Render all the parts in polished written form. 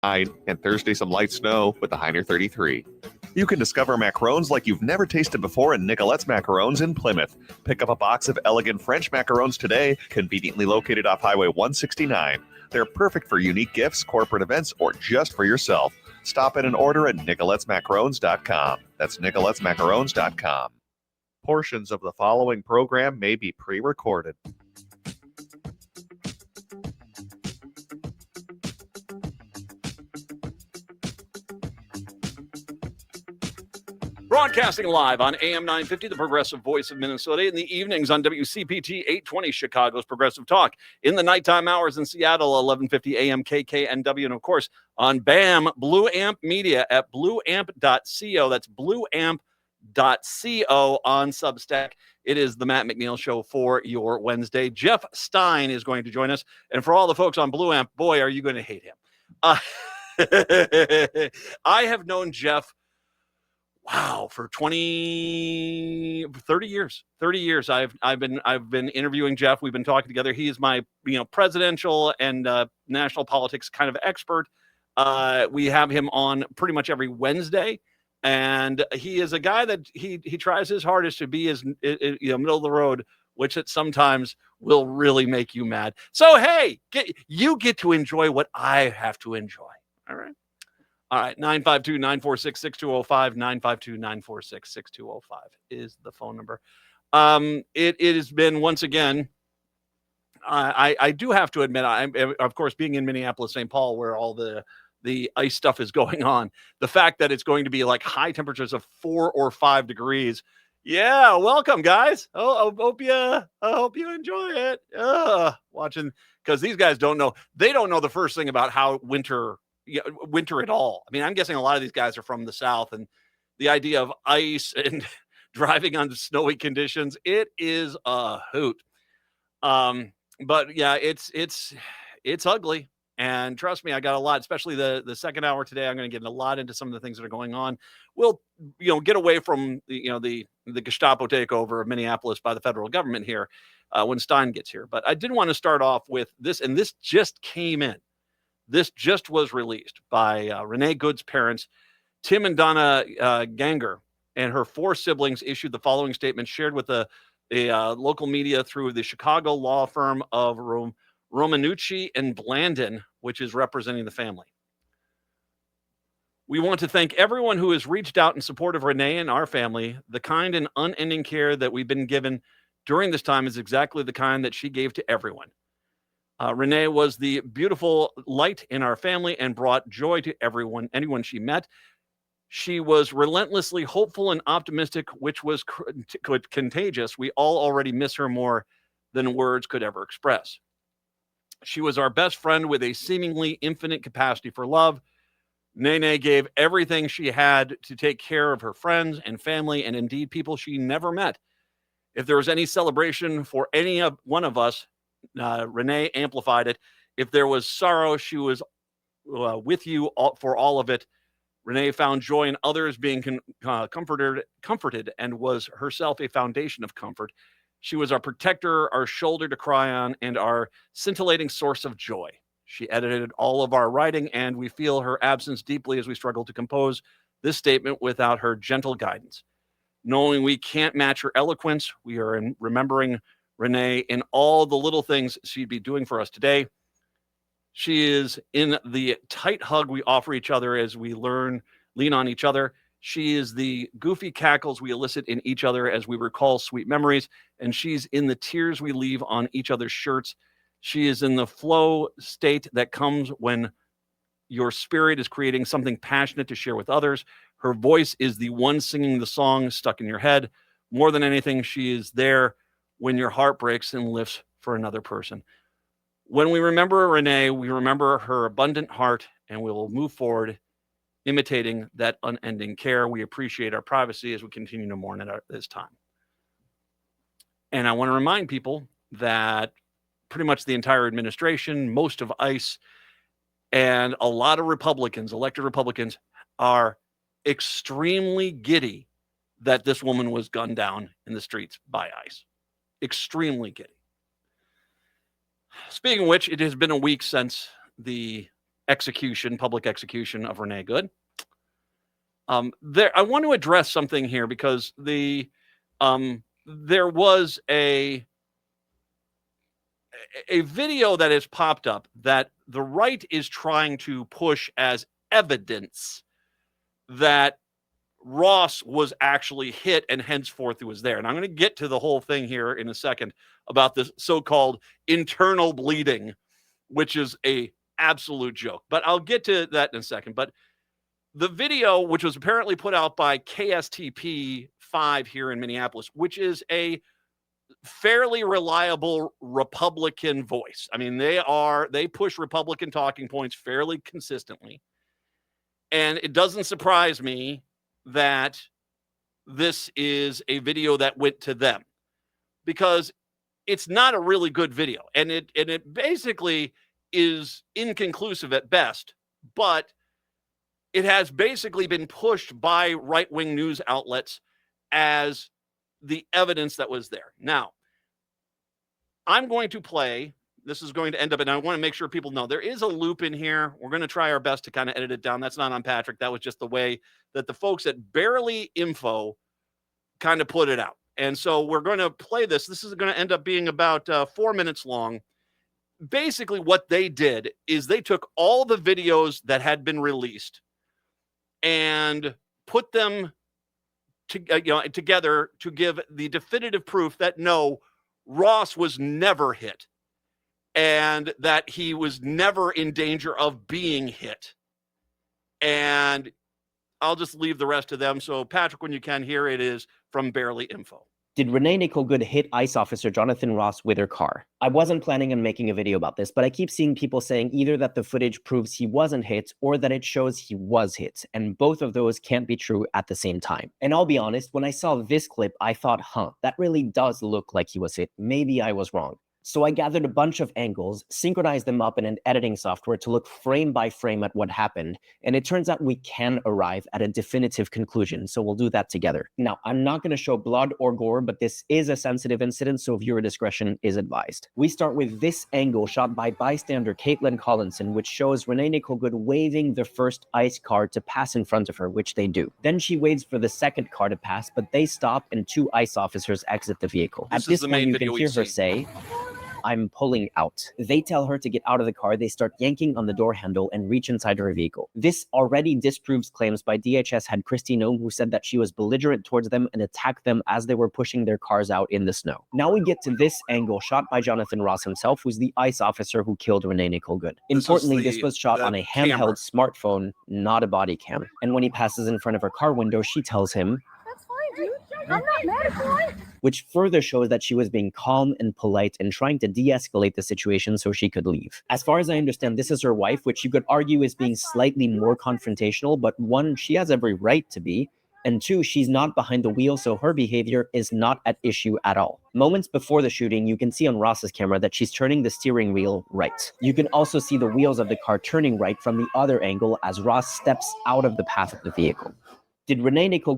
And Thursday some light snow with a high near 33. You can discover macarons like you've never tasted before in Nicolette's Macarons in Plymouth. Pick up a box of elegant French macarons today, conveniently located off Highway 169. They're perfect for unique gifts, corporate events, or just for yourself. Stop in and order at nicolettesmacarons.com. That's nicolettesmacarons.com. Portions of the following program may be pre-recorded. Broadcasting live on AM 950, the Progressive Voice of Minnesota, in the evenings on WCPT 820, Chicago's Progressive Talk, in the nighttime hours in Seattle, 1150 AM KKNW, and of course on BAM, Blue Amp Media at blueamp.co. That's blueamp.co on Substack. It is the Matt McNeil Show for your Wednesday. Jeff Stein is going to join us, and for all the folks on Blue Amp, boy, are you going to hate him. I have known Jeff for 30 years. 30 years I've been interviewing Jeff. We've been talking together. He is my presidential and national politics kind of expert. We have him on pretty much every Wednesday, and he is a guy that he tries his hardest to be as middle of the road, which at sometimes will really make you mad. So hey, you get to enjoy what I have to enjoy. All right. All right, 952-946-6205, 952-946-6205 is the phone number. It has been, once again, I do have to admit, I'm, of course, being in Minneapolis, St. Paul, where all the ice stuff is going on, the fact that it's going to be like high temperatures of 4 or 5 degrees. Yeah, welcome, guys. I hope you enjoy it. Watching, because these guys don't know. They don't know the first thing about how winter at all. I mean, I'm guessing a lot of these guys are from the South, and the idea of ice and driving under snowy conditions, it is a hoot. But yeah, it's ugly. And trust me, I got a lot, especially the second hour today. I'm going to get a lot into some of the things that are going on. We'll, get away from the Gestapo takeover of Minneapolis by the federal government here when Stein gets here. But I did want to start off with this, and this just came in. This just was released by Renee Good's parents. Tim and Donna Ganger and her 4 siblings issued the following statement shared with the local media through the Chicago law firm of Romanucci and Blandon, which is representing the family. We want to thank everyone who has reached out in support of Renee and our family. The kind and unending care that we've been given during this time is exactly the kind that she gave to everyone. Renee was the beautiful light in our family and brought joy to anyone she met. She was relentlessly hopeful and optimistic, which was contagious. We all already miss her more than words could ever express. She was our best friend with a seemingly infinite capacity for love. Nene gave everything she had to take care of her friends and family, and indeed people she never met. If there was any celebration for any one of us, Renee amplified it. If there was sorrow, she was with you for all of it. Renee found joy in others being comforted, and was herself a foundation of comfort. She was our protector, our shoulder to cry on, and our scintillating source of joy. She edited all of our writing, and we feel her absence deeply as we struggle to compose this statement without her gentle guidance. Knowing we can't match her eloquence, we are remembering Renee in all the little things she'd be doing for us today. She is in the tight hug we offer each other as we lean on each other. She is the goofy cackles we elicit in each other as we recall sweet memories. And she's in the tears we leave on each other's shirts. She is in the flow state that comes when your spirit is creating something passionate to share with others. Her voice is the one singing the song stuck in your head. More than anything, she is there when your heart breaks and lifts for another person. When we remember Renee, we remember her abundant heart, and we will move forward imitating that unending care. We appreciate our privacy as we continue to mourn at this time. And I want to remind people that pretty much the entire administration, most of ICE, and a lot of Republicans, elected Republicans, are extremely giddy that this woman was gunned down in the streets by ICE. Extremely giddy. Speaking of which, it has been a week since the public execution of Renee Good. I want to address something here because there was a video that has popped up that the right is trying to push as evidence that Ross was actually hit and henceforth was there. And I'm going to get to the whole thing here in a second about this so-called internal bleeding, which is a absolute joke. But I'll get to that in a second. But the video, which was apparently put out by KSTP 5 here in Minneapolis, which is a fairly reliable Republican voice. I mean, they push Republican talking points fairly consistently. And it doesn't surprise me that this is a video that went to them, because it's not a really good video. And it basically is inconclusive at best, but it has basically been pushed by right-wing news outlets as the evidence that was there. Now, I'm going to play, this is going to end up, and I want to make sure people know there is a loop in here. We're going to try our best to kind of edit it down. That's not on Patrick. That was just the way that the folks at Barely Info kind of put it out. And so we're going to play this. This is going to end up being about 4 minutes long. Basically, what they did is they took all the videos that had been released and put them together to give the definitive proof that no, Ross was never hit and that he was never in danger of being hit. And I'll just leave the rest to them. So, Patrick, when you can, here it is from Barely Info. Did Renee Nicole Good hit ICE officer Jonathan Ross with her car? I wasn't planning on making a video about this, but I keep seeing people saying either that the footage proves he wasn't hit or that it shows he was hit, and both of those can't be true at the same time. And I'll be honest, when I saw this clip, I thought, that really does look like he was hit. Maybe I was wrong. So I gathered a bunch of angles, synchronized them up in an editing software to look frame by frame at what happened, and it turns out we can arrive at a definitive conclusion, so we'll do that together. Now, I'm not going to show blood or gore, but this is a sensitive incident, so viewer discretion is advised. We start with this angle shot by bystander Caitlin Collinson, which shows Renee Nicole Good waving the first ICE car to pass in front of her, which they do. Then she waits for the second car to pass, but they stop and 2 ICE officers exit the vehicle. At this point, you can hear her say, "I'm pulling out." They tell her to get out of the car. They start yanking on the door handle and reach inside her vehicle. This already disproves claims by DHS head Christine Ohm, who said that she was belligerent towards them and attacked them as they were pushing their cars out in the snow. Now we get to this angle shot by Jonathan Ross himself, who's the ICE officer who killed Renee Nicole Good. Importantly, this was shot on a handheld smartphone, not a body cam. And when he passes in front of her car window, she tells him, "That's fine, dude. I'm not mad at you." Which further shows that she was being calm and polite and trying to de-escalate the situation so she could leave. As far as I understand, this is her wife, which you could argue is being slightly more confrontational, but 1, she has every right to be, and 2, she's not behind the wheel, so her behavior is not at issue at all. Moments before the shooting, you can see on Ross's camera that she's turning the steering wheel right. You can also see the wheels of the car turning right from the other angle as Ross steps out of the path of the vehicle. Did Renee Nicole...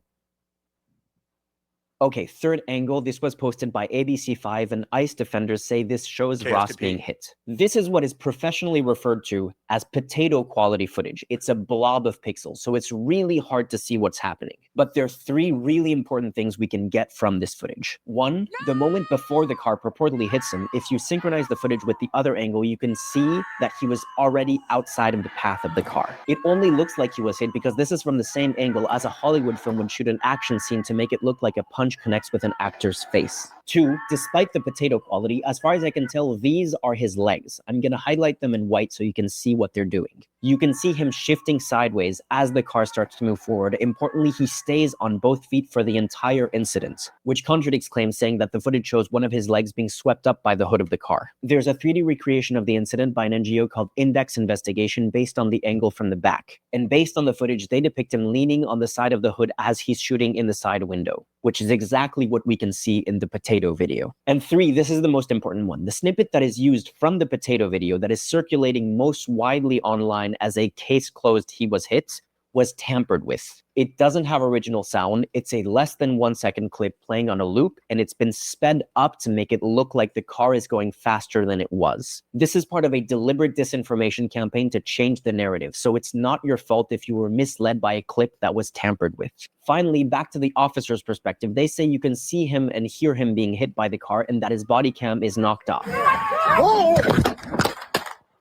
Okay, third angle. This was posted by ABC5, and ICE defenders say this shows Ross being hit. This is what is professionally referred to as potato quality footage. It's a blob of pixels, so it's really hard to see what's happening. But there are 3 really important things we can get from this footage. 1, the moment before the car purportedly hits him, if you synchronize the footage with the other angle, you can see that he was already outside of the path of the car. It only looks like he was hit because this is from the same angle as a Hollywood film would shoot an action scene to make it look like a punch connects with an actor's face. 2, despite the potato quality, as far as I can tell, these are his legs. I'm going to highlight them in white so you can see what they're doing. You can see him shifting sideways as the car starts to move forward. Importantly, he stays on both feet for the entire incident, which contradicts claims saying that the footage shows one of his legs being swept up by the hood of the car. There's a 3D recreation of the incident by an NGO called Index Investigation based on the angle from the back. And based on the footage, they depict him leaning on the side of the hood as he's shooting in the side window, which is exactly what we can see in the potato video. And 3, this is the most important one. The snippet that is used from the potato video that is circulating most widely online as a case closed he was hit was tampered with. It doesn't have original sound. It's a less than 1 second clip playing on a loop, and it's been sped up to make it look like the car is going faster than it was. This is part of a deliberate disinformation campaign to change the narrative, so it's not your fault if you were misled by a clip that was tampered with. Finally, back to the officer's perspective, they say you can see him and hear him being hit by the car and that his body cam is knocked off.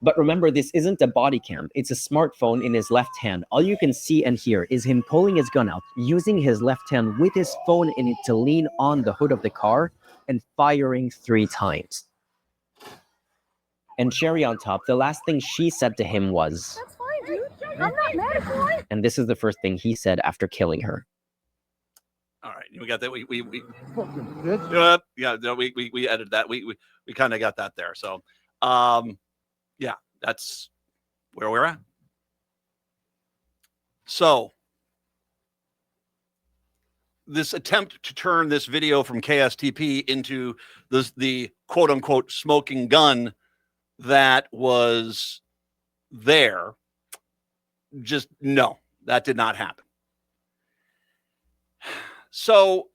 But remember, this isn't a body cam, it's a smartphone in his left hand. All you can see and hear is him pulling his gun out, using his left hand with his phone in it to lean on the hood of the car, and firing 3 times. And cherry on top, the last thing she said to him was, "That's fine, dude. I'm not mad at you." And this is the first thing he said after killing her. All right, we got that. We Good. yeah, no, we edited that. We kind of got that there. So, yeah, that's where we're at. So, this attempt to turn this video from KSTP into the quote unquote smoking gun that was there, just no, that did not happen. So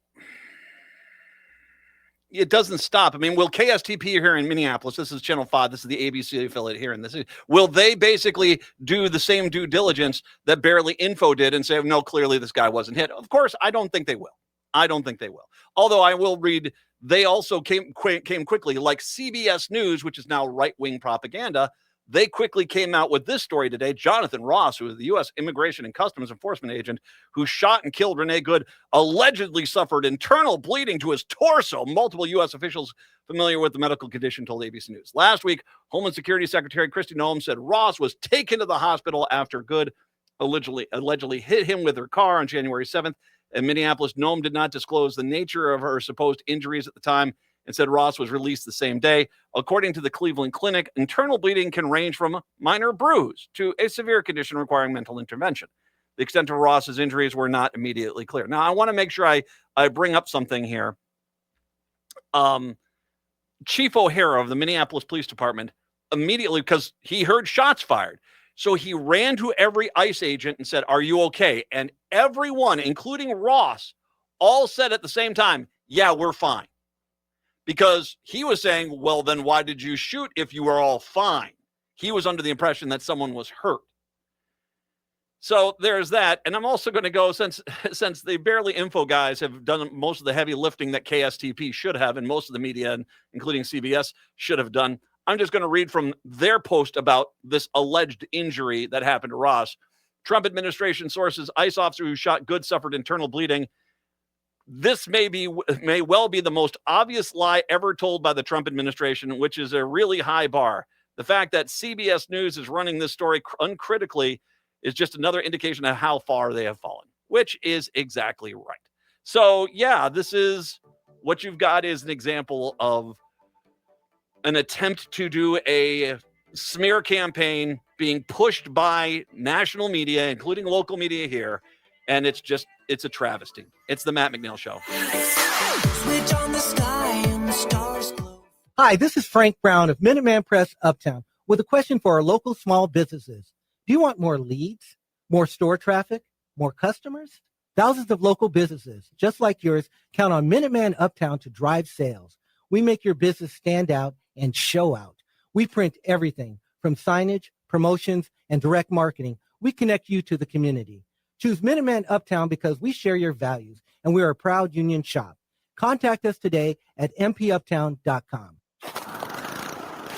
it doesn't stop. I mean, will KSTP here in Minneapolis, this is Channel 5, this is the ABC affiliate here in this, will they basically do the same due diligence that Barely Info did and say, no, clearly this guy wasn't hit? Of course, I don't think they will. I don't think they will. Although I will read, they also came quickly, like CBS News, which is now right-wing propaganda. They quickly came out with this story today. Jonathan Ross, who is the U.S. Immigration and Customs Enforcement agent who shot and killed Renee Good, allegedly suffered internal bleeding to his torso. Multiple U.S. officials familiar with the medical condition told ABC News. Last week, Homeland Security Secretary Kristi Noem said Ross was taken to the hospital after Good allegedly hit him with her car on January 7th. In Minneapolis, Noem did not disclose the nature of her supposed injuries at the time and said Ross was released the same day. According to the Cleveland Clinic, internal bleeding can range from a minor bruise to a severe condition requiring mental intervention. The extent of Ross's injuries were not immediately clear. Now, I want to make sure I bring up something here. Chief O'Hara of the Minneapolis Police Department immediately, because he heard shots fired, so he ran to every ICE agent and said, "Are you okay?" And everyone, including Ross, all said at the same time, "Yeah, we're fine." Because he was saying, well, then why did you shoot if you were all fine? He was under the impression that someone was hurt. So there's that. And I'm also going to go, since the Barely Info guys have done most of the heavy lifting that KSTP should have, and most of the media, including CBS, should have done, I'm just going to read from their post about this alleged injury that happened to Ross. Trump administration sources, ICE officer who shot Good suffered internal bleeding. This may well be the most obvious lie ever told by the Trump administration, which is a really high bar. The fact that CBS News is running this story uncritically is just another indication of how far they have fallen, which is exactly right. So, yeah, this is what you've got is an example of an attempt to do a smear campaign being pushed by national media, including local media here. And it's a travesty. It's the Matt McNeil Show. Switch on the sky and the stars glow. Hi, this is Frank Brown of Minuteman Press Uptown with a question for our local small businesses. Do you want more leads, more store traffic, more customers? Thousands of local businesses, just like yours, count on Minuteman Uptown to drive sales. We make your business stand out and show out. We print everything from signage, promotions, and direct marketing. We connect you to the community. Choose Minuteman Uptown because we share your values and we are a proud union shop. Contact us today at mpuptown.com.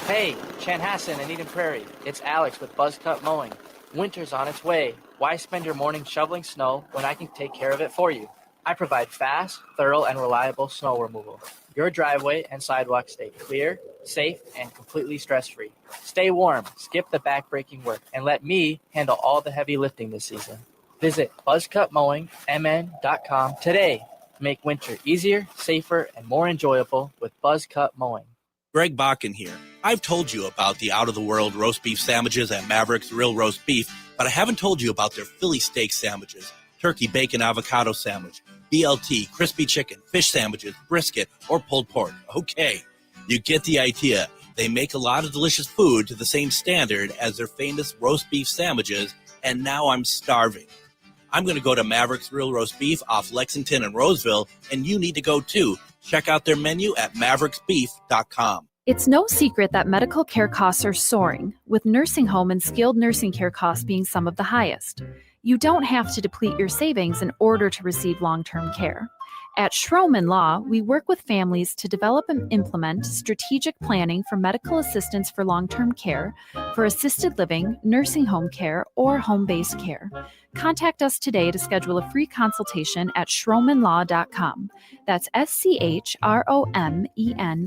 Hey, Chanhassen and Eden Prairie. It's Alex with Buzzcut Mowing. Winter's on its way. Why spend your morning shoveling snow when I can take care of it for you? I provide fast, thorough, and reliable snow removal. Your driveway and sidewalk stay clear, safe, and completely stress-free. Stay warm, skip the back-breaking work, and let me handle all the heavy lifting this season. Visit buzzcutmowingmn.com today. Make winter easier, safer, and more enjoyable with Buzzcut Mowing. Greg Bakken here. I've told you about the out-of-the-world roast beef sandwiches at Maverick's Real Roast Beef, but I haven't told you about their Philly steak sandwiches, turkey bacon avocado sandwich, BLT, crispy chicken, fish sandwiches, brisket, or pulled pork. Okay, you get the idea. They make a lot of delicious food to the same standard as their famous roast beef sandwiches, and now I'm starving. I'm going to go to Maverick's Real Roast Beef off Lexington and Roseville, and you need to go too. Check out their menu at mavericksbeef.com. It's no secret that medical care costs are soaring, with nursing home and skilled nursing care costs being some of the highest. You don't have to deplete your savings in order to receive long-term care. At Schroman Law, we work with families to develop and implement strategic planning for medical assistance for long-term care, for assisted living, nursing home care, or home-based care. Contact us today to schedule a free consultation at schromanlaw.com. That's SCHROMEN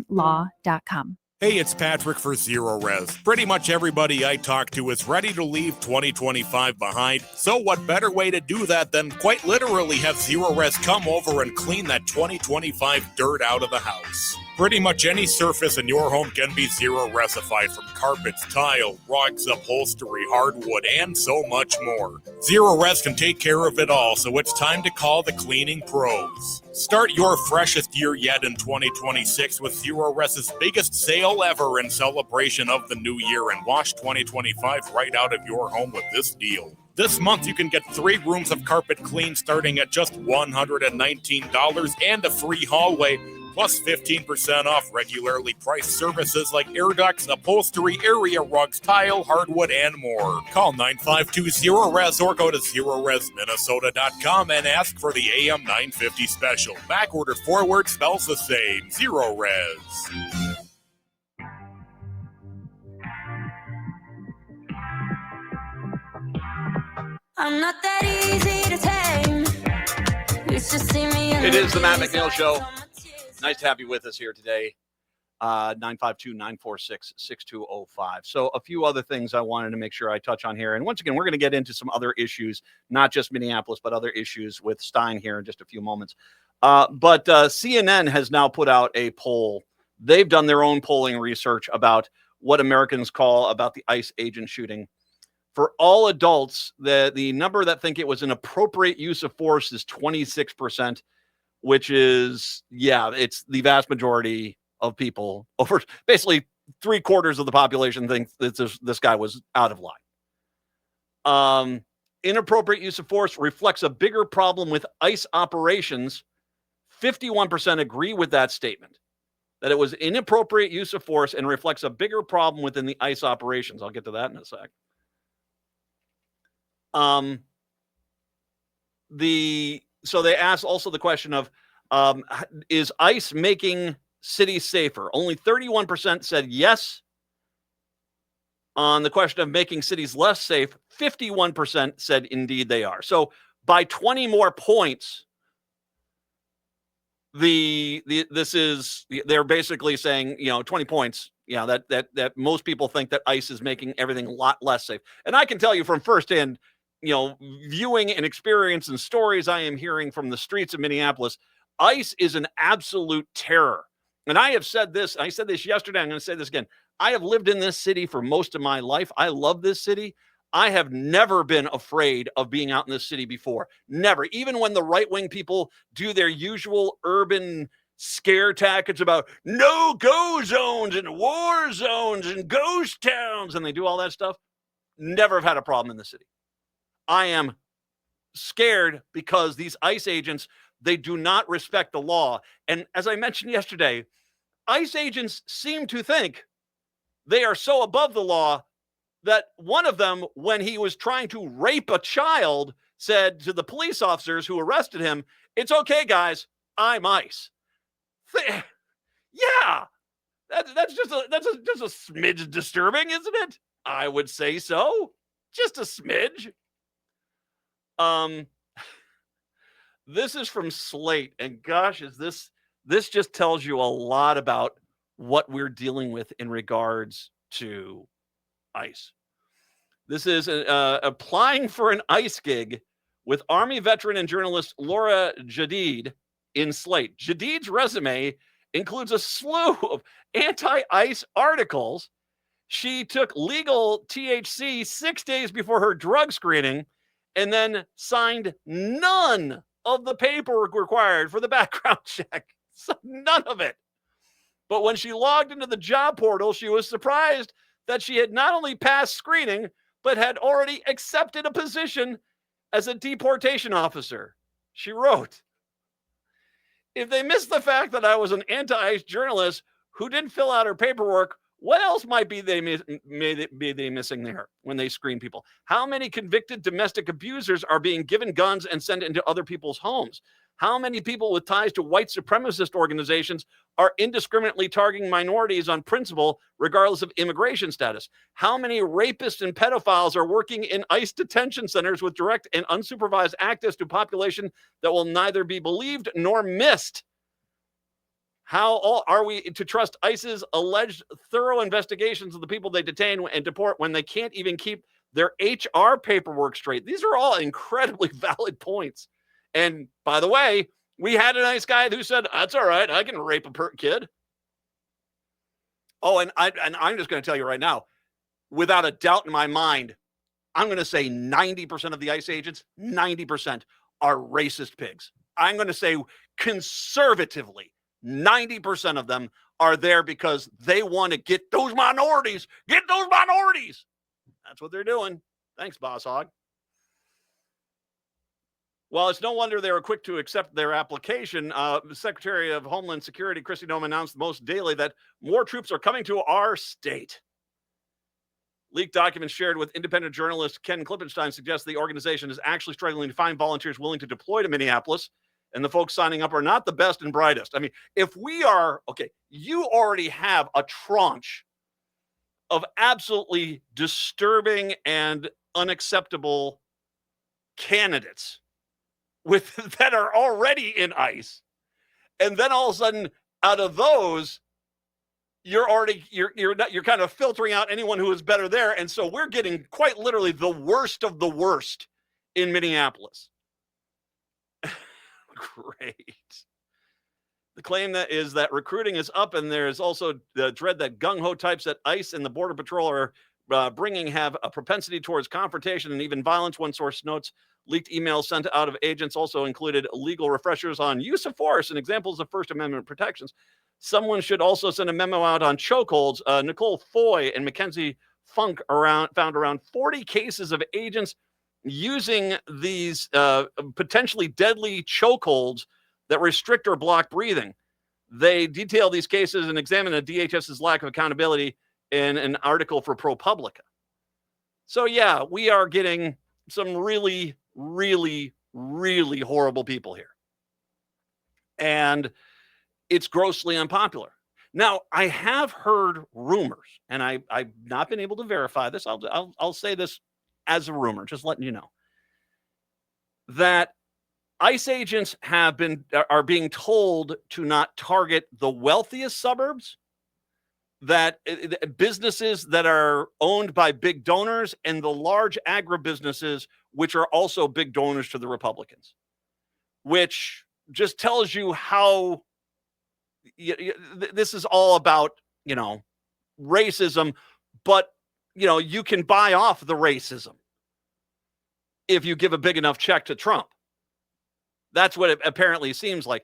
law.com. Hey, it's Patrick for Zero Res. Pretty much everybody I talk to is ready to leave 2025 behind, so what better way to do that than quite literally have Zero Res come over and clean that 2025 dirt out of the house. Pretty much any surface in your home can be Zero Resified, from carpets, tile, rugs, upholstery, hardwood, and so much more. Zero Res can take care of it all, so it's time to call the cleaning pros. Start your freshest year yet in 2026 with Zero Res's biggest sale ever in celebration of the new year, and wash 2025 right out of your home with this deal. This month you can get 3 rooms of carpet clean starting at just $119 and a free hallway, plus 15% off regularly priced services like air ducts, upholstery, area rugs, tile, hardwood, and more. Call 952-ZERO-RES or go to ZeroResMinnesota.com and ask for the AM 950 special. Backward or forward spells the same. Zero Res. I'm not that easy to tame. Used to see me in It is the Matt movies, McNeil I Show. saw my tears. Nice to have you with us here today. 952-946-6205. So a few other things I wanted to make sure I touch on here. And once again, we're going to get into some other issues, not just Minneapolis, but other issues with Stein here in just a few moments. But CNN has now put out a poll. They've done their own polling research about what Americans call about the ICE agent shooting. For all adults, the number that think it was an appropriate use of force is 26%, which is, it's the vast majority of people. Over basically 3/4 of the population think that this guy was out of line. Inappropriate use of force reflects a bigger problem with ICE operations. 51% agree with that statement, that it was inappropriate use of force and reflects a bigger problem within the ICE operations. I'll get to that in a sec. So they asked also the question of, is ICE making cities safer? Only 31% said yes. On the question of making cities less safe, 51% said indeed they are. So by 20 more points, they're basically saying, 20 points, that most people think that ICE is making everything a lot less safe. And I can tell you from firsthand, viewing and experience and stories I am hearing from the streets of Minneapolis, ICE is an absolute terror. And I have said this, I said this yesterday, I'm going to say this again. I have lived in this city for most of my life. I love this city. I have never been afraid of being out in this city before. Never. Even when the right-wing people do their usual urban scare tactics about no-go zones and war zones and ghost towns, and they do all that stuff, never have had a problem in the city. I am scared because these ICE agents, they do not respect the law. And as I mentioned yesterday, ICE agents seem to think they are so above the law that one of them, when he was trying to rape a child, said to the police officers who arrested him, "It's okay, guys, I'm ICE." Yeah, that's just a smidge disturbing, isn't it? I would say so. Just a smidge. This is from Slate, and gosh, this just tells you a lot about what we're dealing with in regards to ICE. This is applying for an ICE gig with Army veteran and journalist Laura Jadid in Slate. Jadid's resume includes a slew of anti-ICE articles. She took legal THC 6 days before her drug screening and then signed none of the paperwork required for the background check. So none of it. But when she logged into the job portal, she was surprised that she had not only passed screening, but had already accepted a position as a deportation officer. She wrote, if they missed the fact that I was an anti-ICE journalist who didn't fill out her paperwork, what else might be they missing there when they screen people? How many convicted domestic abusers are being given guns and sent into other people's homes? How many people with ties to white supremacist organizations are indiscriminately targeting minorities on principle, regardless of immigration status? How many rapists and pedophiles are working in ICE detention centers with direct and unsupervised access to population that will neither be believed nor missed? How are we to trust ICE's alleged thorough investigations of the people they detain and deport when they can't even keep their HR paperwork straight? These are all incredibly valid points. And by the way, we had a nice guy who said, that's all right, I can rape a kid. Oh, and I'm just going to tell you right now, without a doubt in my mind, I'm going to say 90% of the ICE agents, 90% are racist pigs. I'm going to say conservatively, 90% of them are there because they want to get those minorities. Get those minorities. That's what they're doing. Thanks, Boss Hog. Well, it's no wonder they were quick to accept their application. Secretary of Homeland Security Kristi Noem announced most daily that more troops are coming to our state. Leaked documents shared with independent journalist Ken Klippenstein suggest the organization is actually struggling to find volunteers willing to deploy to Minneapolis, and the folks signing up are not the best and brightest. I mean, if we are, okay, you already have a tranche of absolutely disturbing and unacceptable candidates that are already in ICE, and then all of a sudden, out of those, you're kind of filtering out anyone who is better there, and so we're getting quite literally the worst of the worst in Minneapolis. Great. The claim that is that recruiting is up, and there is also the dread that gung-ho types at ICE and the Border Patrol are bringing have a propensity towards confrontation and even violence. One source notes leaked emails sent out of agents also included legal refreshers on use of force and examples of First Amendment protections. Someone should also send a memo out on chokeholds. Nicole Foy and Mackenzie Funk found around 40 cases of agents using these potentially deadly chokeholds that restrict or block breathing. They detail these cases and examine the DHS's lack of accountability in an article for ProPublica. So yeah, we are getting some really, really, really horrible people here. And it's grossly unpopular. Now, I have heard rumors, and I've not been able to verify this. I'll say this as a rumor, just letting you know, that ICE agents are being told to not target the wealthiest suburbs, that businesses that are owned by big donors, and the large agribusinesses, which are also big donors to the Republicans, which just tells you how this is all about, racism, but, you can buy off the racism if you give a big enough check to Trump. That's what it apparently seems like.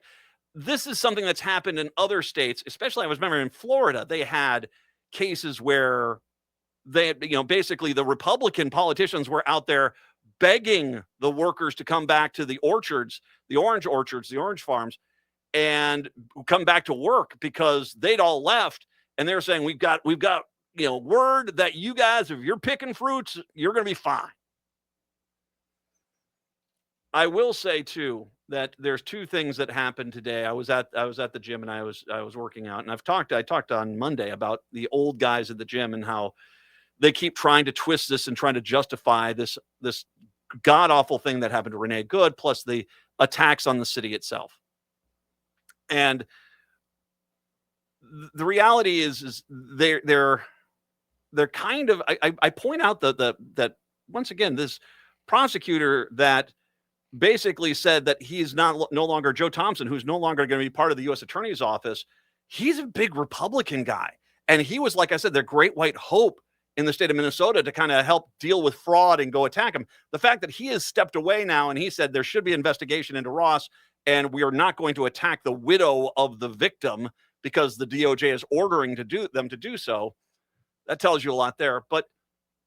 This is something that's happened in other states, especially I was remembering in Florida, they had cases where they, basically the Republican politicians were out there begging the workers to come back to the orchards, the orange farms, and come back to work because they'd all left. And they're saying, we've got, word that you guys, if you're picking fruits, you're going to be fine. I will say too that there's two things that happened today. I was at the gym and I was working out, and I talked on Monday about the old guys at the gym and how they keep trying to twist this and trying to justify this god awful thing that happened to Renee Good, plus the attacks on the city itself. And the reality is they're kind of, I point out that once again, this prosecutor that basically said that he's no longer Joe Thompson, who's no longer going to be part of the U.S. Attorney's Office. He's a big Republican guy. And he was, like I said, their great white hope in the state of Minnesota to kind of help deal with fraud and go attack him. The fact that he has stepped away now and he said there should be an investigation into Ross and we are not going to attack the widow of the victim because the DOJ is ordering them to do so. That tells you a lot there. But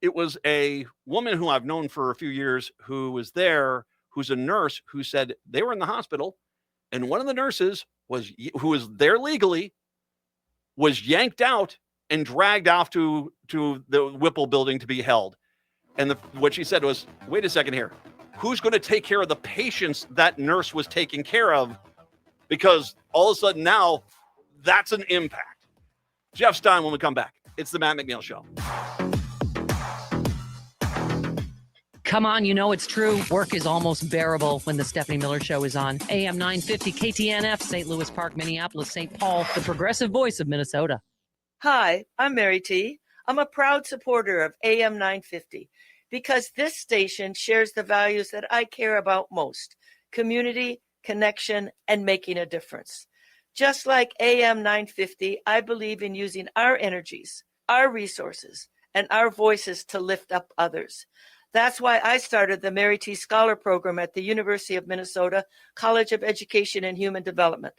it was a woman who I've known for a few years who was there, who's a nurse, who said they were in the hospital, and one of the nurses who was there legally was yanked out and dragged off to the Whipple building to be held. And what she said was, wait a second here. Who's going to take care of the patients that nurse was taking care of? Because all of a sudden now, that's an impact. Jeff Stein when we come back. It's the Matt McNeil Show. Come on, you know it's true. Work is almost bearable when the Stephanie Miller Show is on. AM 950 KTNF, St. Louis Park, Minneapolis, St. Paul, the progressive voice of Minnesota. Hi, I'm Mary T. I'm a proud supporter of AM 950 because this station shares the values that I care about most: community, connection, and making a difference. Just like AM 950, I believe in using our energies, our resources, and our voices to lift up others. That's why I started the Mary T. Scholar Program at the University of Minnesota College of Education and Human Development,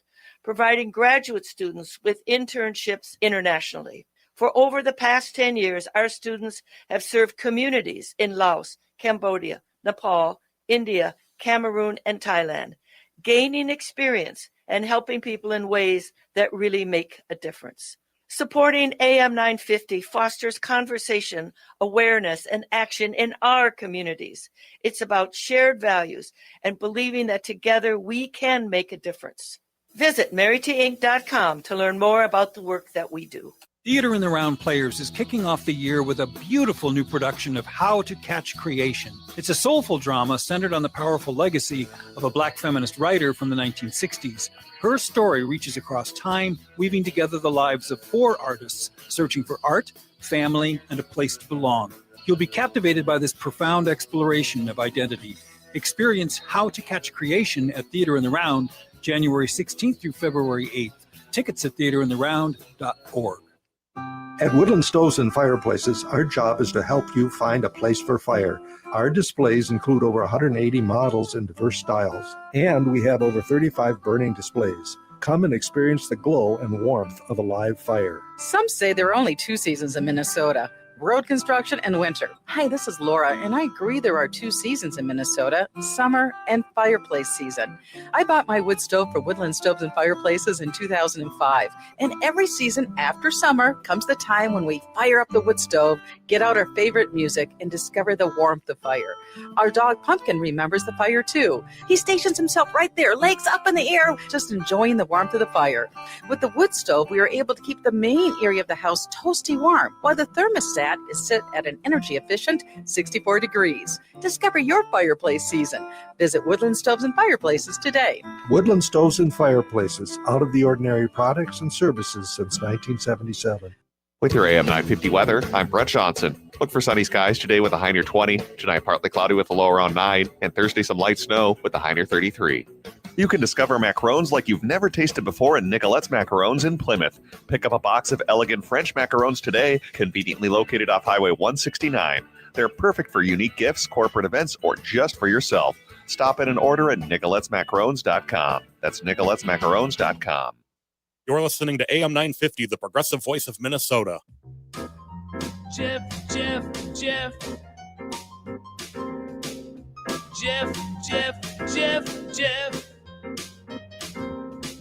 providing graduate students with internships internationally. For over the past 10 years, our students have served communities in Laos, Cambodia, Nepal, India, Cameroon, and Thailand, gaining experience and helping people in ways that really make a difference. Supporting AM 950 fosters conversation, awareness, and action in our communities. It's about shared values and believing that together we can make a difference. Visit MaryTinc.com to learn more about the work that we do. Theater in the Round Players is kicking off the year with a beautiful new production of How to Catch Creation. It's a soulful drama centered on the powerful legacy of a Black feminist writer from the 1960s. Her story reaches across time, weaving together the lives of 4 artists searching for art, family, and a place to belong. You'll be captivated by this profound exploration of identity. Experience How to Catch Creation at Theater in the Round, January 16th through February 8th. Tickets at theaterintheround.org. At Woodland Stoves and Fireplaces, our job is to help you find a place for fire. Our displays include over 180 models in diverse styles, and we have over 35 burning displays. Come and experience the glow and warmth of a live fire. Some say there are only 2 seasons in Minnesota: road construction and winter. Hi, this is Laura, and I agree there are 2 seasons in Minnesota: summer and fireplace season. I bought my wood stove for Woodland Stoves and Fireplaces in 2005, and every season after summer comes the time when we fire up the wood stove, get out our favorite music, and discover the warmth of fire. Our dog Pumpkin remembers the fire too. He stations himself right there, legs up in the air, just enjoying the warmth of the fire. With the wood stove, we are able to keep the main area of the house toasty warm, while the thermostat is set at an energy-efficient 64 degrees. Discover your fireplace season. Visit Woodland Stoves and Fireplaces today. Woodland Stoves and Fireplaces, out of the ordinary products and services since 1977. With your AM 950 weather, I'm Brett Johnson. Look for sunny skies today with a high near 20. Tonight, partly cloudy with a low around 9. And Thursday, some light snow with a high near 33. You can discover macarons like you've never tasted before in Nicolette's Macarons in Plymouth. Pick up a box of elegant French macarons today, conveniently located off Highway 169. They're perfect for unique gifts, corporate events, or just for yourself. Stop in and order at NicolettesMacarons.com. That's NicolettesMacarons.com. You're listening to AM 950, the progressive voice of Minnesota. Jeff.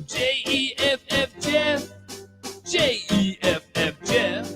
J-E-F-F, Jeff. J-E-F-F, Jeff.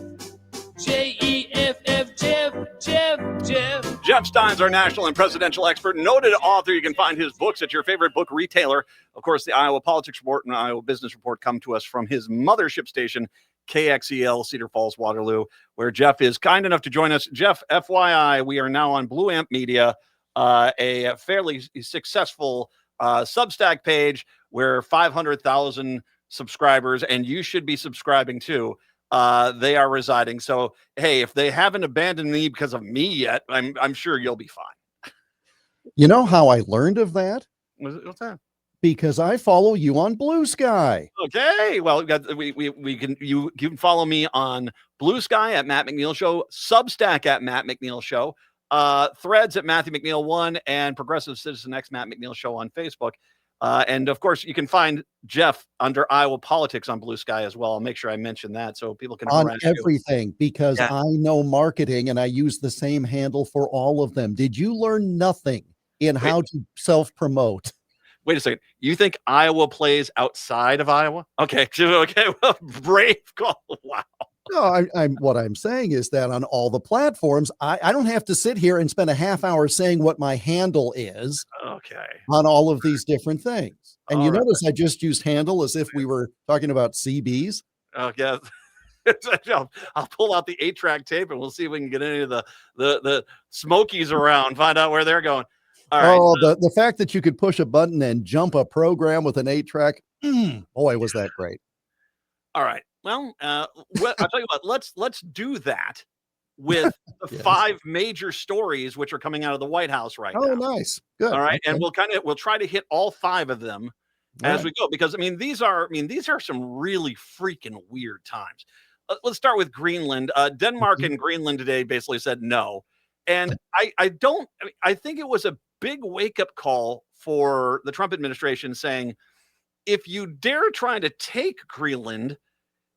J-E-F-F, Jeff. Jeff Stein's our national and presidential expert, noted author. You can find his books at your favorite book retailer. Of course, the Iowa Politics Report and Iowa Business Report come to us from his mothership station, KXEL, Cedar Falls, Waterloo, where Jeff is kind enough to join us. Jeff, FYI, we are now on Blue Amp Media, a fairly successful Substack page where 500,000 subscribers, and you should be subscribing too. They are residing. So, hey, if they haven't abandoned me because of me yet, I'm sure you'll be fine. You know how I learned of that? What's that? Because I follow you on Blue Sky. Okay, well, you can follow me on Blue Sky at Matt McNeil Show, Substack at Matt McNeil Show, Threads at Matthew McNeil 1, and Progressive Citizen X Matt McNeil Show on Facebook. And of course, you can find Jeff under Iowa Politics on Blue Sky as well. I'll make sure I mention that so people can On harass you. everything, because Yeah. I know marketing and I use the same handle for all of them. Did you learn nothing in how to self-promote? Wait a second. You think Iowa plays outside of Iowa? Okay. Okay. Well, brave call. Wow. No, what I'm saying is that on all the platforms, I don't have to sit here and spend a half hour saying what my handle is Okay. on all of these different things. And All you right. notice I just used handle as if we were talking about CBs. Oh, yeah. I'll pull out the 8-track tape and we'll see if we can get any of the Smokies around, find out where they're going. All right. Oh, the fact that you could push a button and jump a program with an 8-track, boy, was that great. All right. Well, I'll tell you what, let's do that with the Yes. 5 major stories which are coming out of the White House right Oh, now. nice. Good. All right. And Okay. we'll try to hit all 5 of them All as right. we go, because these are some really freaking weird times. Let's start with Greenland. Denmark Mhm. and Greenland today basically said no. And I think it was a big wake-up call for the Trump administration saying, if you dare try to take Greenland,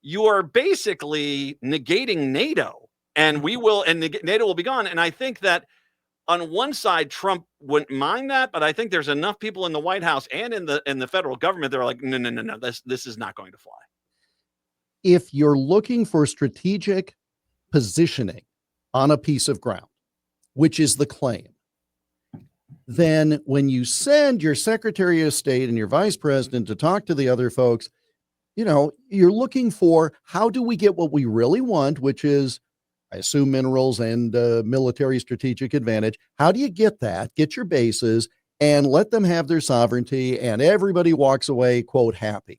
you are basically negating NATO, and NATO will be gone. And I think that on one side, Trump wouldn't mind that, but I think there's enough people in the White House and in the federal government that are like, no, this is not going to fly. If you're looking for strategic positioning on a piece of ground, which is the claim, then when you send your Secretary of State and your Vice President to talk to the other folks, you're looking for, how do we get what we really want, which is, I assume, minerals and military strategic advantage. How do you get that? Get your bases and let them have their sovereignty, and everybody walks away, quote, happy.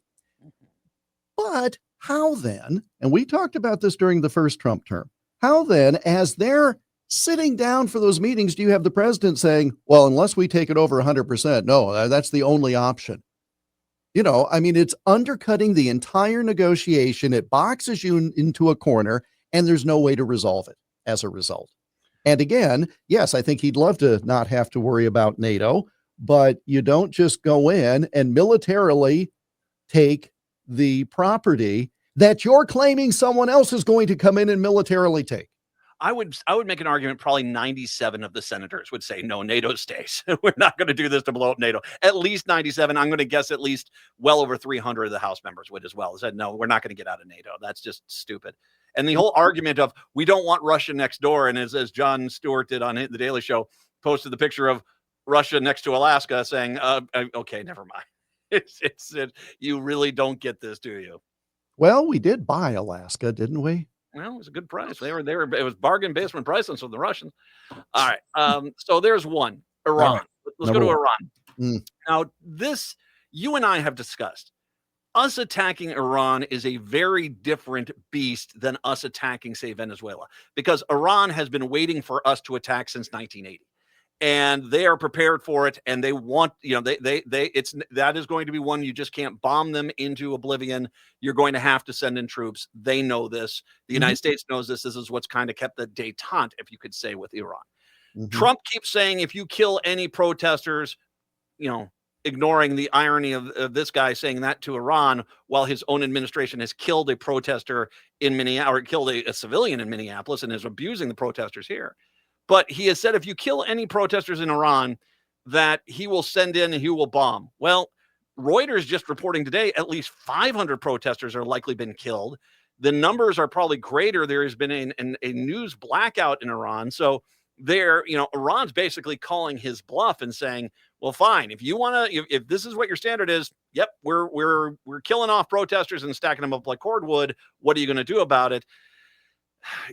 But how then, and we talked about this during the first Trump term, how then, as they're sitting down for those meetings, do you have the president saying, well, unless we take it over 100%, no, that's the only option? It's undercutting the entire negotiation. It boxes you into a corner, and there's no way to resolve it as a result. And again, yes, I think he'd love to not have to worry about NATO, but you don't just go in and militarily take the property that you're claiming someone else is going to come in and militarily take. I would make an argument. Probably 97 of the senators would say, no, NATO stays. We're not going to do this to blow up NATO. At least 97. I'm going to guess at least well over 300 of the House members would as well. Said, no, we're not going to get out of NATO. That's just stupid. And the whole argument of, we don't want Russia next door. And as Jon Stewart did on the Daily Show, posted the picture of Russia next to Alaska saying, okay, never mind. You really don't get this, do you? Well, we did buy Alaska, didn't we? Well, it was a good price. They were there. It was bargain basement pricing from the Russians. All right. So there's one. Iran. Right. Let's go to Iran. Mm. Now, this you and I have discussed. Us attacking Iran is a very different beast than us attacking, say, Venezuela, because Iran has been waiting for us to attack since 1980. And they are prepared for it, and they want, that is going to be one. You just can't bomb them into oblivion. You're going to have to send in troops. They know this. The United States knows this. This is what's kind of kept the détente, if you could say, with Iran. Trump keeps saying, if you kill any protesters, ignoring the irony of this guy saying that to Iran, while his own administration has killed a protester in Minneapolis, or killed a civilian in Minneapolis, and is abusing the protesters here. But he has said, if you kill any protesters in Iran, that he will send in and he will bomb. Well, Reuters just reporting today, at least 500 protesters are likely been killed. The numbers are probably greater. There has been a news blackout in Iran. So Iran's basically calling his bluff and saying, well, fine, if you want to, if this is what your standard is, yep, we're killing off protesters and stacking them up like cordwood. What are you going to do about it?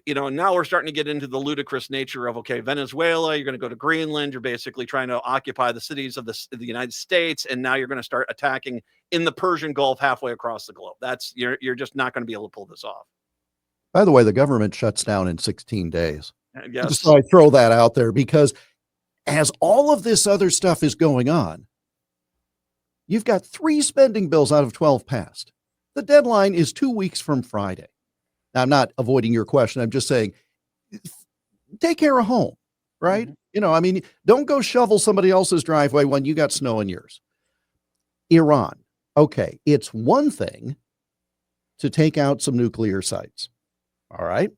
Now we're starting to get into the ludicrous nature of, okay, Venezuela, you're going to go to Greenland. You're basically trying to occupy the cities of the United States. And now you're going to start attacking in the Persian Gulf halfway across the globe. You're just not going to be able to pull this off. By the way, the government shuts down in 16 days. Yes. Just so I throw that out there, because as all of this other stuff is going on, you've got 3 spending bills out of 12 passed. The deadline is 2 weeks from Friday. Now, I'm not avoiding your question. I'm just saying, take care of home, right? Don't go shovel somebody else's driveway when you got snow in yours. Iran. Okay, it's one thing to take out some nuclear sites. All right.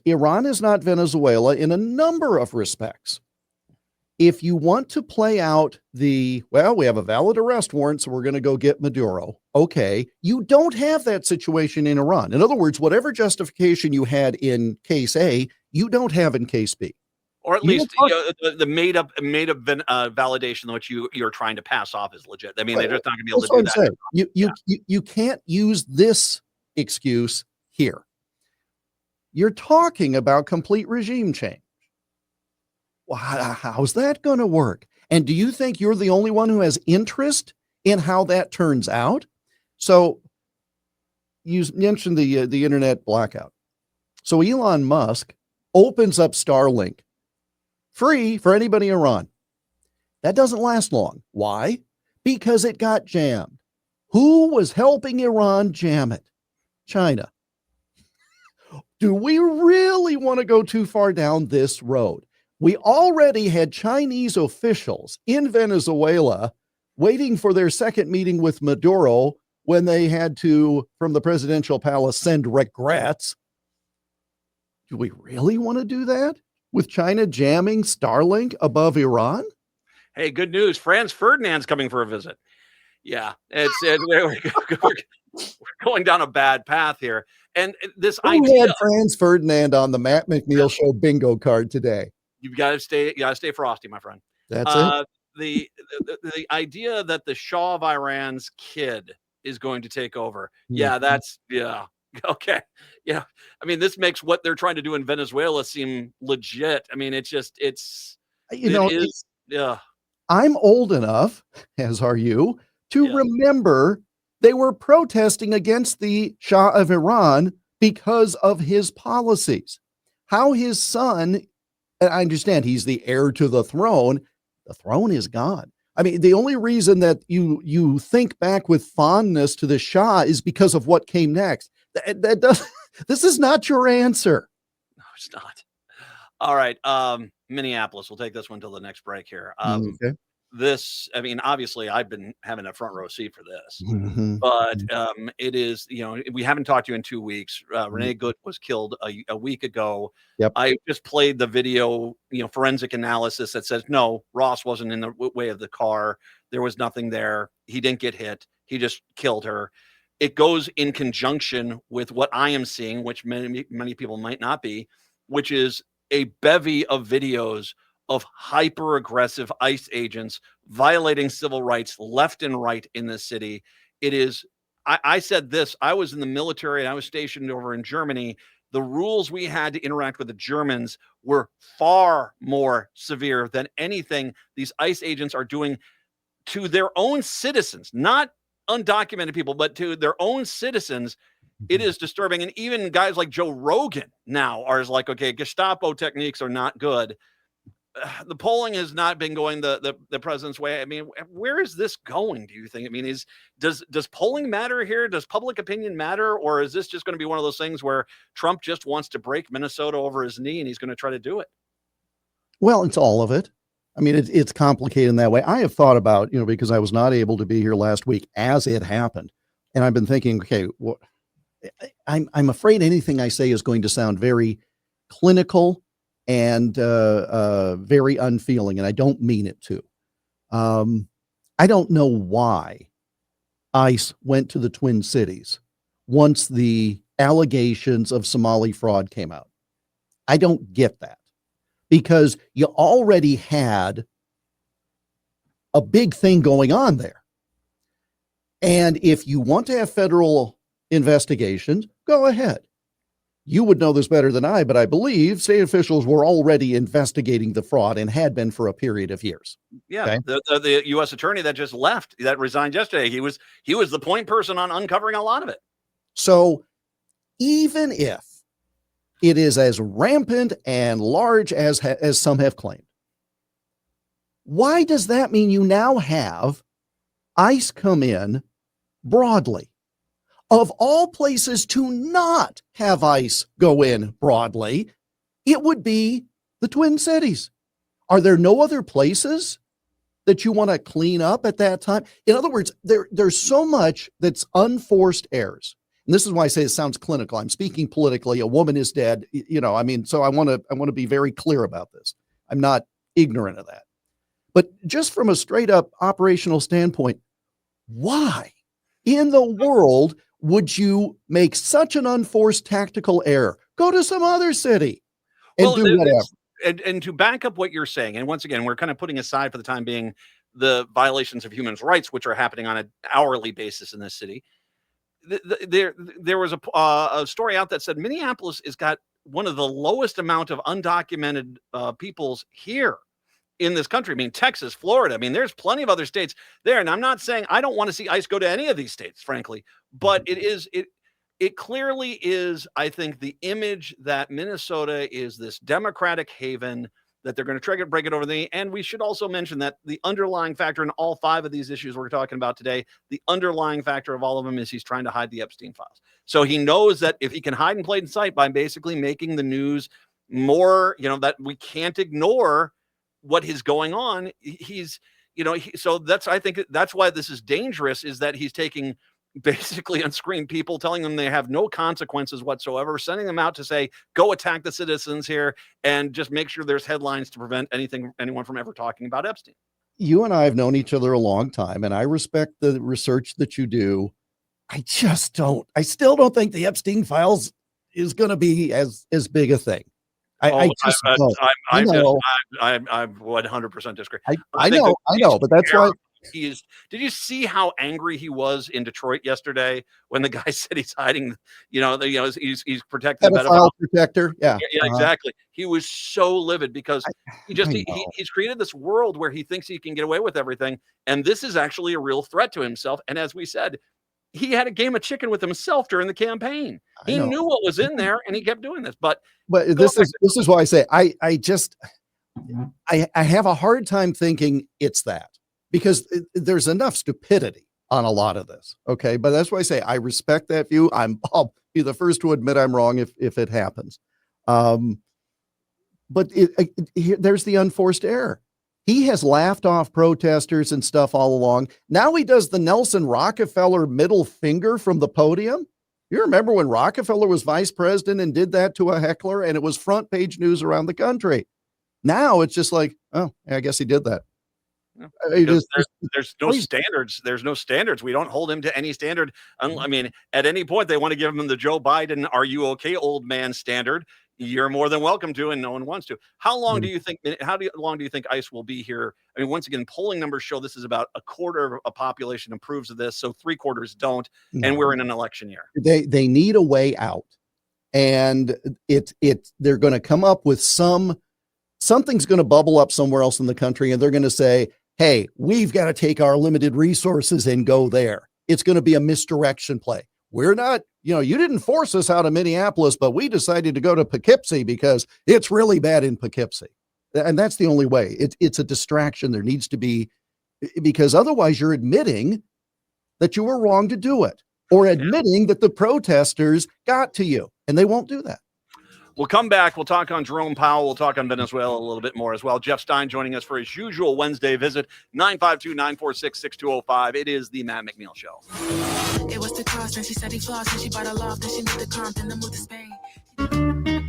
Iran is not Venezuela in a number of respects. If you want to play out we have a valid arrest warrant, so we're going to go get Maduro. Okay. You don't have that situation in Iran. In other words, whatever justification you had in case A, you don't have in case B. Or at least the made up validation which you're trying to pass off as legit. I mean, they're just not going to be able to do that. You can't use this excuse here. You're talking about complete regime change. Well, how's that going to work? And do you think you're the only one who has interest in how that turns out? So you mentioned the internet blackout. So Elon Musk opens up Starlink free for anybody in Iran. That doesn't last long. Why? Because it got jammed. Who was helping Iran jam it? China. Do we really want to go too far down this road? We already had Chinese officials in Venezuela waiting for their second meeting with Maduro when they had to, from the presidential palace, send regrets. Do we really want to do that with China jamming Starlink above Iran? Hey, good news. Franz Ferdinand's coming for a visit. Yeah, we're going down a bad path here. And this idea had Franz Ferdinand on the Matt McNeil show bingo card today. You got to stay frosty, my friend. That's it. The idea that the Shah of Iran's kid is going to take over. Yeah, that's okay. Yeah. I mean, this makes what they're trying to do in Venezuela seem legit. I mean, I'm old enough, as are you, to remember they were protesting against the Shah of Iran because of his policies. How his son, and I understand he's the heir to the throne is gone. I mean, the only reason that you think back with fondness to the Shah is because of what came next. This is not your answer. No, it's not. All right. Minneapolis. We'll take this one till the next break here. Okay. This, I mean, obviously I've been having a front row seat for this, Mm-hmm. but it is, we haven't talked to you in 2 weeks. Renee Good was killed a week ago. Yep. I just played the video, forensic analysis that says, no, Ross wasn't in the way of the car. There was nothing there. He didn't get hit. He just killed her. It goes in conjunction with what I am seeing, which many people might not be, which is a bevy of videos of hyper aggressive ICE agents violating civil rights left and right in this city. It is, I said this, I was in the military and I was stationed over in Germany. The rules we had to interact with the Germans were far more severe than anything these ICE agents are doing to their own citizens, not undocumented people, but to their own citizens. It is disturbing. And even guys like Joe Rogan now are like, okay, Gestapo techniques are not good. The polling has not been going the president's way. I mean, where is this going, do you think? I mean, does polling matter here? Does public opinion matter? Or is this just going to be one of those things where Trump just wants to break Minnesota over his knee and he's going to try to do it? Well, it's all of it. I mean, it's complicated in that way. I have thought about, because I was not able to be here last week as it happened. And I've been thinking, okay, I'm afraid anything I say is going to sound very clinical and very unfeeling, and I don't mean it to. I don't know why ICE went to the Twin Cities once the allegations of Somali fraud came out. I don't get that, because you already had a big thing going on there. And if you want to have federal investigations, go ahead. You would know this better than I, but I believe state officials were already investigating the fraud and had been for a period of years. Yeah, okay? the U.S. attorney that just left, that resigned yesterday, he was the point person on uncovering a lot of it. So even if it is as rampant and large as some have claimed, why does that mean you now have ICE come in broadly? Of all places to not have ICE go in broadly, it would be the Twin Cities. Are there no other places that you want to clean up at that time? In other words, there's so much that's unforced errors. And this is why I say it sounds clinical. I'm speaking politically. A woman is dead. I mean, so I want to be very clear about this. I'm not ignorant of that. But just from a straight up operational standpoint, why in the world would you make such an unforced tactical error? Go to some other city and do whatever. And to back up what you're saying, and once again, we're kind of putting aside for the time being the violations of human rights, which are happening on an hourly basis in this city. There was a story out that said Minneapolis has got one of the lowest amount of undocumented peoples here in this country. I mean, Texas, Florida. I mean, there's plenty of other states there. And I'm not saying I don't want to see ICE go to any of these states, frankly, but it clearly is, I think, the image that Minnesota is this democratic haven, that they're going to try to break it over the. And we should also mention that the underlying factor in all 5 of these issues we're talking about today, the underlying factor of all of them is he's trying to hide the Epstein files. So he knows that if he can hide in plain sight by basically making the news more, that we can't ignore what is going on, so I think that's why this is dangerous, is that he's taking basically unscreened people, telling them they have no consequences whatsoever, sending them out to say, go attack the citizens here and just make sure there's headlines to prevent anyone from ever talking about Epstein. You and I have known each other a long time, and I respect the research that you do. I still don't think the Epstein files is going to be as big a thing. I 100% disagree. I know, but that's why did you see how angry he was in Detroit yesterday when the guy said he's hiding, he's protecting the pedophile protector? Yeah, exactly. He was so livid because he's created this world where he thinks he can get away with everything, and this is actually a real threat to himself. And as we said, he had a game of chicken with himself during the campaign. He knew what was in there, and he kept doing this. But this is why I say I have a hard time thinking it's that, because there's enough stupidity on a lot of this. Okay, but that's why I say I respect that view. I'll be the first to admit I'm wrong if it happens. But there's the unforced error. He has laughed off protesters and stuff all along. Now he does the Nelson Rockefeller middle finger from the podium. You remember when Rockefeller was vice president and did that to a heckler, and it was front page news around the country. Now it's just like, oh, I guess he did that. There's no standards. There's no standards. We don't hold him to any standard. I mean, at any point they want to give him the Joe Biden, "Are you okay, old man?" standard. You're more than welcome to, and no one wants to. How long do you think ICE will be here? I mean, once again, polling numbers show this is about a quarter of a population approves of this, so 3/4 don't, and we're in an election year. They need a way out, and they're going to come up with something's going to bubble up somewhere else in the country, and they're going to say, hey, we've got to take our limited resources and go there. It's going to be a misdirection play. We're not, you didn't force us out of Minneapolis, but we decided to go to Poughkeepsie because it's really bad in Poughkeepsie. And that's the only way. It's a distraction. There needs to be, because otherwise you're admitting that you were wrong to do it, or admitting that the protesters got to you, and they won't do that. We'll come back. We'll talk on Jerome Powell. We'll talk on Venezuela a little bit more as well. Jeff Stein joining us for his usual Wednesday visit, 952-946-6205. It is the Matt McNeil Show. It was the cost, and she said he flossed, and she bought a loft, and she moved to Compton, then moved to Spain.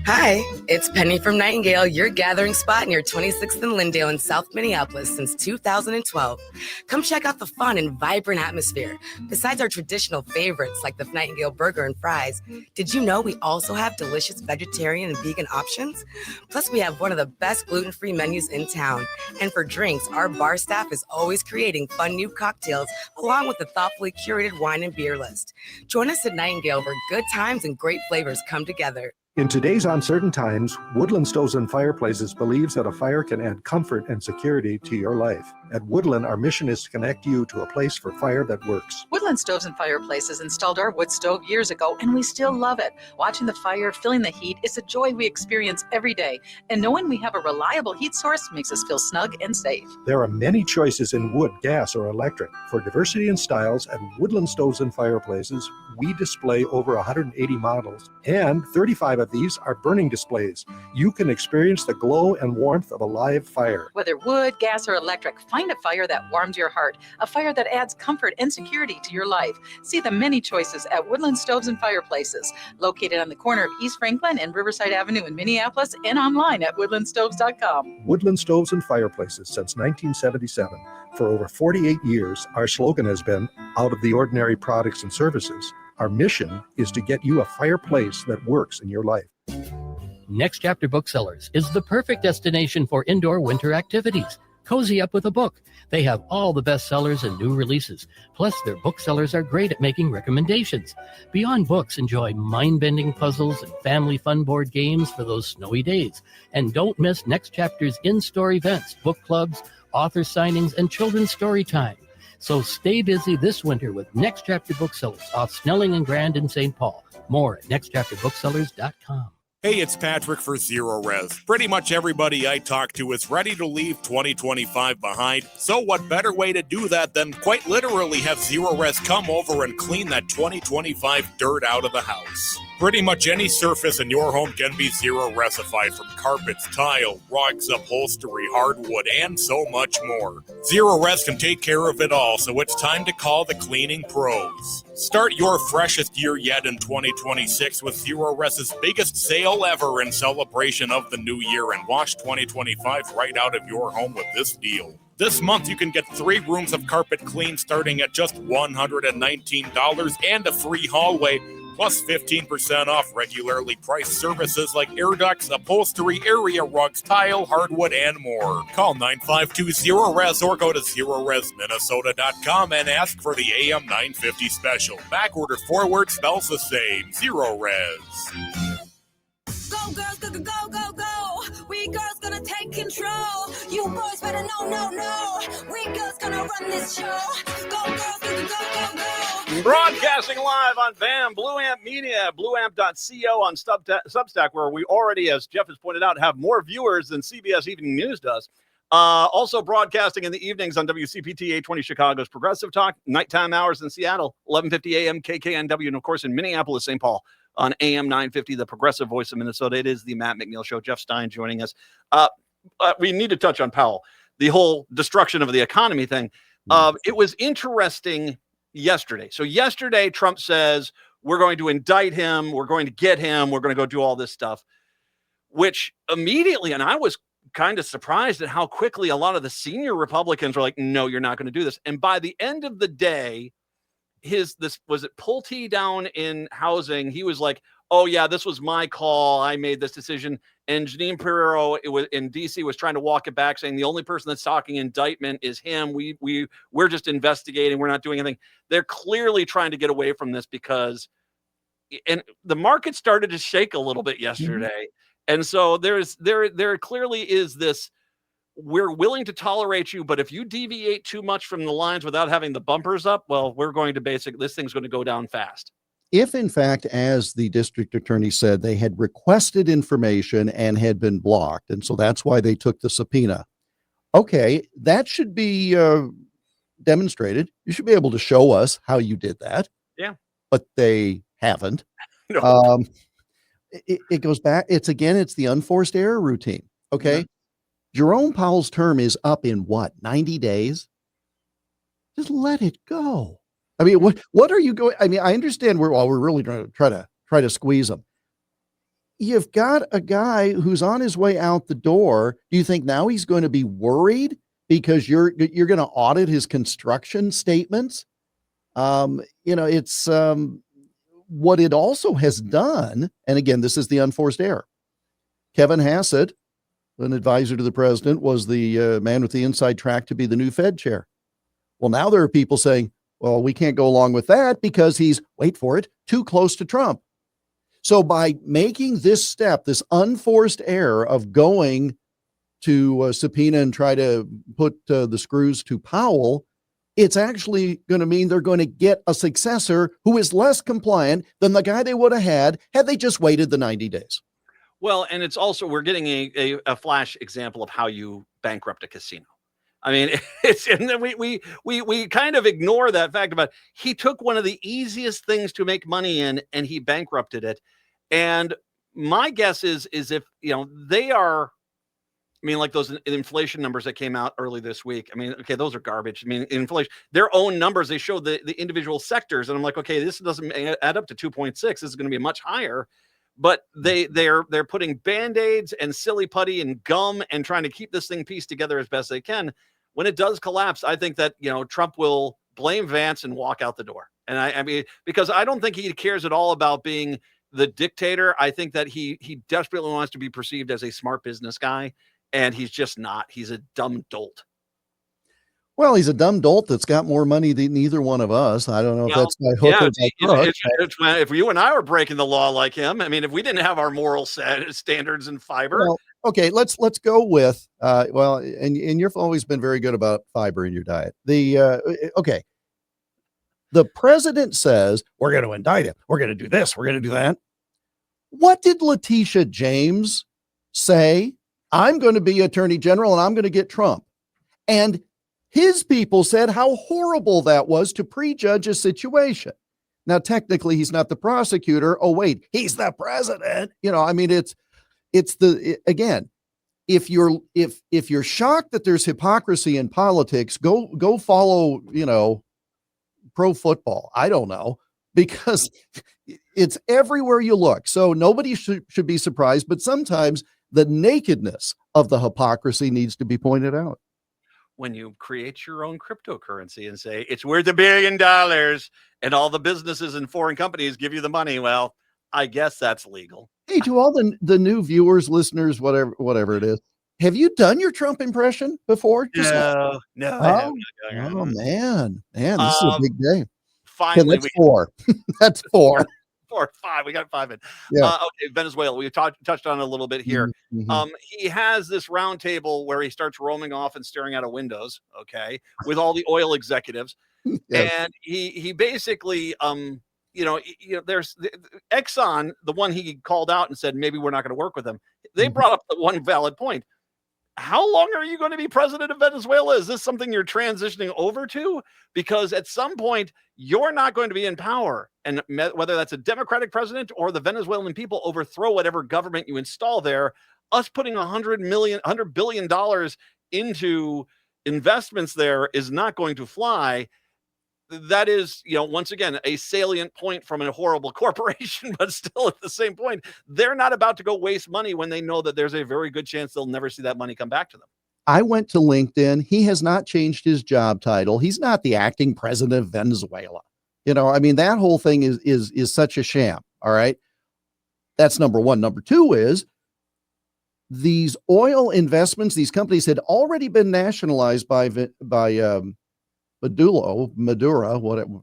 Hi, it's Penny from Nightingale, your gathering spot near 26th and Lyndale in South Minneapolis since 2012. Come check out the fun and vibrant atmosphere. Besides our traditional favorites like the Nightingale burger and fries, did you know we also have delicious vegetarian and vegan options? Plus, we have one of the best gluten-free menus in town. And for drinks, our bar staff is always creating fun new cocktails along with a thoughtfully curated wine and beer list. Join us at Nightingale where good times and great flavors come together. In today's uncertain times, Woodland Stoves and Fireplaces believes that a fire can add comfort and security to your life. At Woodland, our mission is to connect you to a place for fire that works. Woodland Stoves and Fireplaces installed our wood stove years ago, and we still love it. Watching the fire, feeling the heat is a joy we experience every day. And knowing we have a reliable heat source makes us feel snug and safe. There are many choices in wood, gas, or electric. For diversity and styles, at Woodland Stoves and Fireplaces, we display over 180 models, and 35 of of these are burning displays. You can experience the glow and warmth of a live fire. Whether wood, gas, or electric, find a fire that warms your heart, a fire that adds comfort and security to your life. See the many choices at Woodland Stoves and Fireplaces, located on the corner of East Franklin and Riverside Avenue in Minneapolis, and online at woodlandstoves.com. Woodland Stoves and Fireplaces since 1977. For over 48 years, our slogan has been, out of the ordinary products and services. Our mission is to get you a fireplace that works in your life. Next Chapter Booksellers is the perfect destination for indoor winter activities. Cozy up with a book. They have all the bestsellers and new releases. Plus, their booksellers are great at making recommendations. Beyond books, enjoy mind-bending puzzles and family fun board games for those snowy days. And don't miss Next Chapter's in-store events, book clubs, author signings, and children's story time. So stay busy this winter with Next Chapter Booksellers off Snelling and Grand in St. Paul. More at nextchapterbooksellers.com. Hey, it's Patrick for Zero Res. Pretty much everybody I talk to is ready to leave 2025 behind. So what better way to do that than quite literally have Zero Res come over and clean that 2025 dirt out of the house? Pretty much any surface in your home can be Zero Resified, from carpets, tile, rugs, upholstery, hardwood, and so much more. Zero Res can take care of it all, so it's time to call the cleaning pros. Start your freshest year yet in 2026 with Zero Res's biggest sale ever in celebration of the new year, and wash 2025 right out of your home with this deal. This month, you can get 3 rooms of carpet clean starting at just $119 and a free hallway, plus 15% off regularly priced services like air ducts, upholstery, area rugs, tile, hardwood, and more. Call 952-ZERO-RES or go to ZeroResMinnesota.com and ask for the AM 950 special. Backward or forward spells the same. Zero Res. Go girls, go, go, go, go, go. We girls gonna take control. You boys better no. We girls gonna run this show. Go girls, go, go, go, go. Broadcasting live on BAM, Blue Amp Media, blueamp.co on Substack, where we already, as Jeff has pointed out, have more viewers than CBS Evening News does. Also broadcasting in the evenings on WCPT 820 Chicago's Progressive Talk, nighttime hours in Seattle, 1150 a.m. KKNW, and of course in Minneapolis, St. Paul on AM 950, the Progressive Voice of Minnesota. It is the Matt McNeil Show. Jeff Stein joining us. We need to touch on Powell, the whole destruction of the economy thing. It was interesting yesterday. So yesterday, Trump says, we're going to indict him. We're going to get him. We're going to go do all this stuff, which immediately, and I was kind of surprised at how quickly a lot of the senior Republicans were like, no, you're not going to do this. And by the end of the day, Pulte down in housing, he was like, oh yeah, this was my call. I made this decision. And Jeanine Pirro in DC was trying to walk it back, saying the only person that's talking indictment is him. We're just investigating. We're not doing anything. They're clearly trying to get away from this because, and the market started to shake a little bit yesterday. And so there clearly is this, we're willing to tolerate you, but if you deviate too much from the lines without having the bumpers up, well, we're going to this thing's going to go down fast. If in fact, as the district attorney said, they had requested information and had been blocked, and so that's why they took the subpoena. Okay, that should be demonstrated. You should be able to show us how you did that. Yeah. But they haven't. No. It goes back. It's the unforced error routine. Okay. Mm-hmm. Jerome Powell's term is up in what, 90 days? Just let it go. I mean, what are you going? I mean, I understand we're really going to try to squeeze him. You've got a guy who's on his way out the door. Do you think now he's going to be worried because you're going to audit his construction statements? It's what it also has done. And again, this is the unforced error. Kevin Hassett, an advisor to the president, was the man with the inside track to be the new Fed chair. Well, now there are people saying, well, we can't go along with that because he's, wait for it, too close to Trump. So by making this step, this unforced error of going to subpoena and try to put the screws to Powell, it's actually going to mean they're going to get a successor who is less compliant than the guy they would have had they just waited the 90 days. Well, and it's also, we're getting a flash example of how you bankrupt a casino. I mean, and then we kind of ignore that fact about he took one of the easiest things to make money in and he bankrupted it. And My guess is if, they are, I mean, like those inflation numbers that came out early this week. I mean, okay, those are garbage. I mean, inflation, their own numbers, they show the individual sectors. And I'm like, okay, this doesn't add up to 2.6. This is going to be much higher. But they're putting Band-Aids and silly putty and gum and trying to keep this thing pieced together as best they can. When it does collapse, I think that, Trump will blame Vance and walk out the door. And I mean, because I don't think he cares at all about being the dictator. I think that he desperately wants to be perceived as a smart business guy. And he's just not. He's a dumb dolt. Well, he's a dumb dolt that's got more money than either one of us. I don't know if that's my hook or my crook. If you and I were breaking the law like him, I mean, if we didn't have our moral standards and fiber. Well, okay, let's go with and you've always been very good about fiber in your diet. Okay. The president says we're going to indict him. We're going to do this. We're going to do that. What did Letitia James say? I'm going to be attorney general and I'm going to get Trump. And his people said how horrible that was to prejudge a situation. Now, technically, he's not the prosecutor. Oh, wait, he's the president. I mean, again, if you're shocked that there's hypocrisy in politics, go follow, pro football. I don't know, because it's everywhere you look. So nobody should be surprised, but sometimes the nakedness of the hypocrisy needs to be pointed out. When you create your own cryptocurrency and say it's worth $1 billion and all the businesses and foreign companies give you the money, well, I guess that's legal. Hey, to all the new viewers, listeners, whatever it is, have you done your Trump impression before? No. Oh man, this is a big day. Finally, that's 4. That's 4. 4 or 5. We got 5 in. Yeah. Okay, Venezuela. We touched on it a little bit here. Mm-hmm. He has this round table where he starts roaming off and staring out of windows. Okay, with all the oil executives, Yes. and he basically, there's Exxon, the one he called out and said maybe we're not going to work with them. They brought up the one valid point. How long are you going to be president of Venezuela? Is this something you're transitioning over to? Because at some point, you're not going to be in power. And whether that's a Democratic president or the Venezuelan people overthrow whatever government you install there, us putting $100 billion into investments there is not going to fly. That is, once again, a salient point from a horrible corporation, but still at the same point, they're not about to go waste money when they know that there's a very good chance they'll never see that money come back to them. I went to LinkedIn. He has not changed his job title. He's not the acting president of Venezuela. I mean, that whole thing is such a sham. All right. That's number one. Number two is these oil investments, these companies had already been nationalized by Maduro, whatever,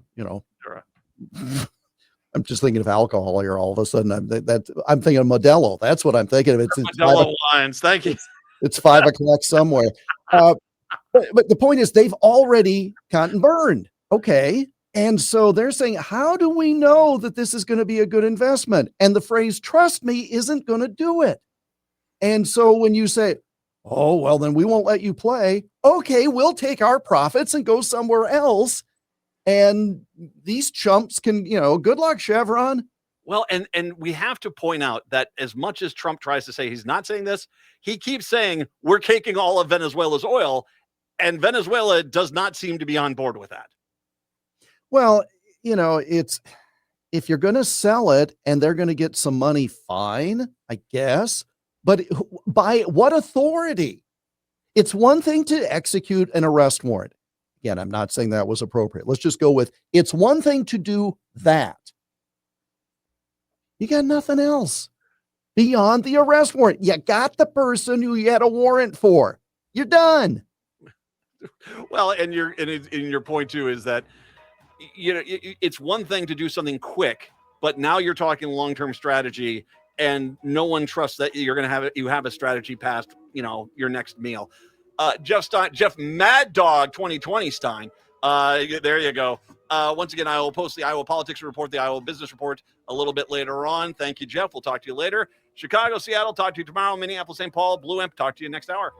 I'm just thinking of alcohol here all of a sudden. I'm thinking of Modelo. That's what I'm thinking of. It's Modelo wines. Thank you. It's 5 o'clock somewhere. But the point is they've already gotten burned. Okay. And so they're saying, how do we know that this is going to be a good investment? And the phrase, trust me, isn't going to do it. And so when you say, oh, well, then we won't let you play. Okay, we'll take our profits and go somewhere else. And these chumps can, good luck, Chevron. Well, and we have to point out that as much as Trump tries to say he's not saying this, he keeps saying we're taking all of Venezuela's oil, and Venezuela does not seem to be on board with that. Well, it's if you're going to sell it and they're going to get some money, fine, I guess. But by what authority? It's one thing to execute an arrest warrant. Again, I'm not saying that was appropriate. Let's just go with it's one thing to do that. You got nothing else beyond the arrest warrant. You got the person who you had a warrant for. You're done. Well, and your point too is that it's one thing to do something quick, but now you're talking long-term strategy, and no one trusts that you're going to have a strategy past your next meal. Jeff Mad Dog 2020 Stein. There you go. Once again, I will post the Iowa Politics Report, the Iowa Business Report a little bit later on. Thank you, Jeff. We'll talk to you later. Chicago, Seattle, talk to you tomorrow. Minneapolis, St. Paul, Blue Imp, talk to you next hour.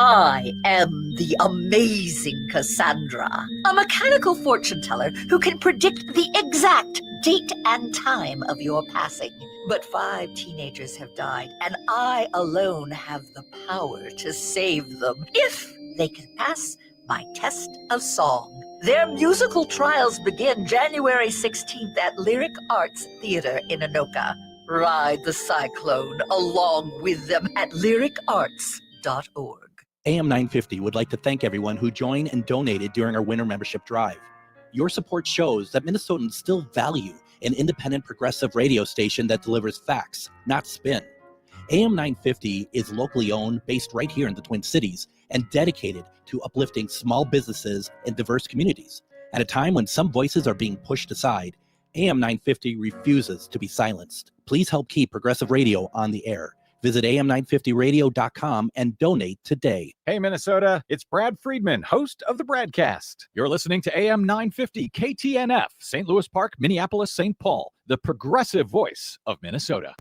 I am the amazing Cassandra, a mechanical fortune teller who can predict the exact date and time of your passing. But 5 teenagers have died, and I alone have the power to save them if they can pass my test of song. Their musical trials begin January 16th at Lyric Arts Theater in Anoka. Ride the cyclone along with them at lyricarts.org. AM 950 would like to thank everyone who joined and donated during our winter membership drive. Your support shows that Minnesotans still value an independent progressive radio station that delivers facts, not spin. AM 950 is locally owned, based right here in the Twin Cities, and dedicated to uplifting small businesses and diverse communities. At a time when some voices are being pushed aside, AM 950 refuses to be silenced. Please help keep progressive radio on the air. Visit am950radio.com and donate today. Hey, Minnesota, it's Brad Friedman, host of the Bradcast. You're listening to AM 950 KTNF, St. Louis Park, Minneapolis, St. Paul, the progressive voice of Minnesota.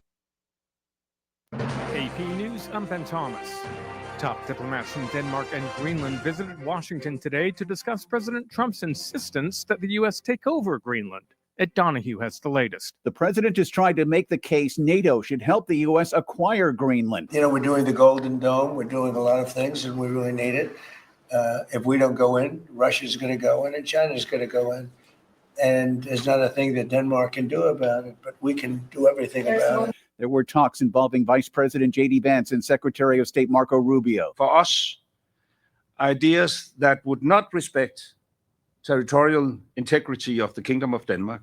AP News, I'm Ben Thomas. Top diplomats from Denmark and Greenland visited Washington today to discuss President Trump's insistence that the U.S. take over Greenland. Ed Donahue has the latest. The president is trying to make the case NATO should help the U.S. acquire Greenland. You know, we're doing the Golden Dome. We're doing a lot of things, and we really need it. If we don't go in, Russia's going to go in, and China's going to go in. And there's not a thing that Denmark can do about it, but we can do everything about it. There were talks involving Vice President J.D. Vance and Secretary of State Marco Rubio. For us, ideas that would not respect territorial integrity of the Kingdom of Denmark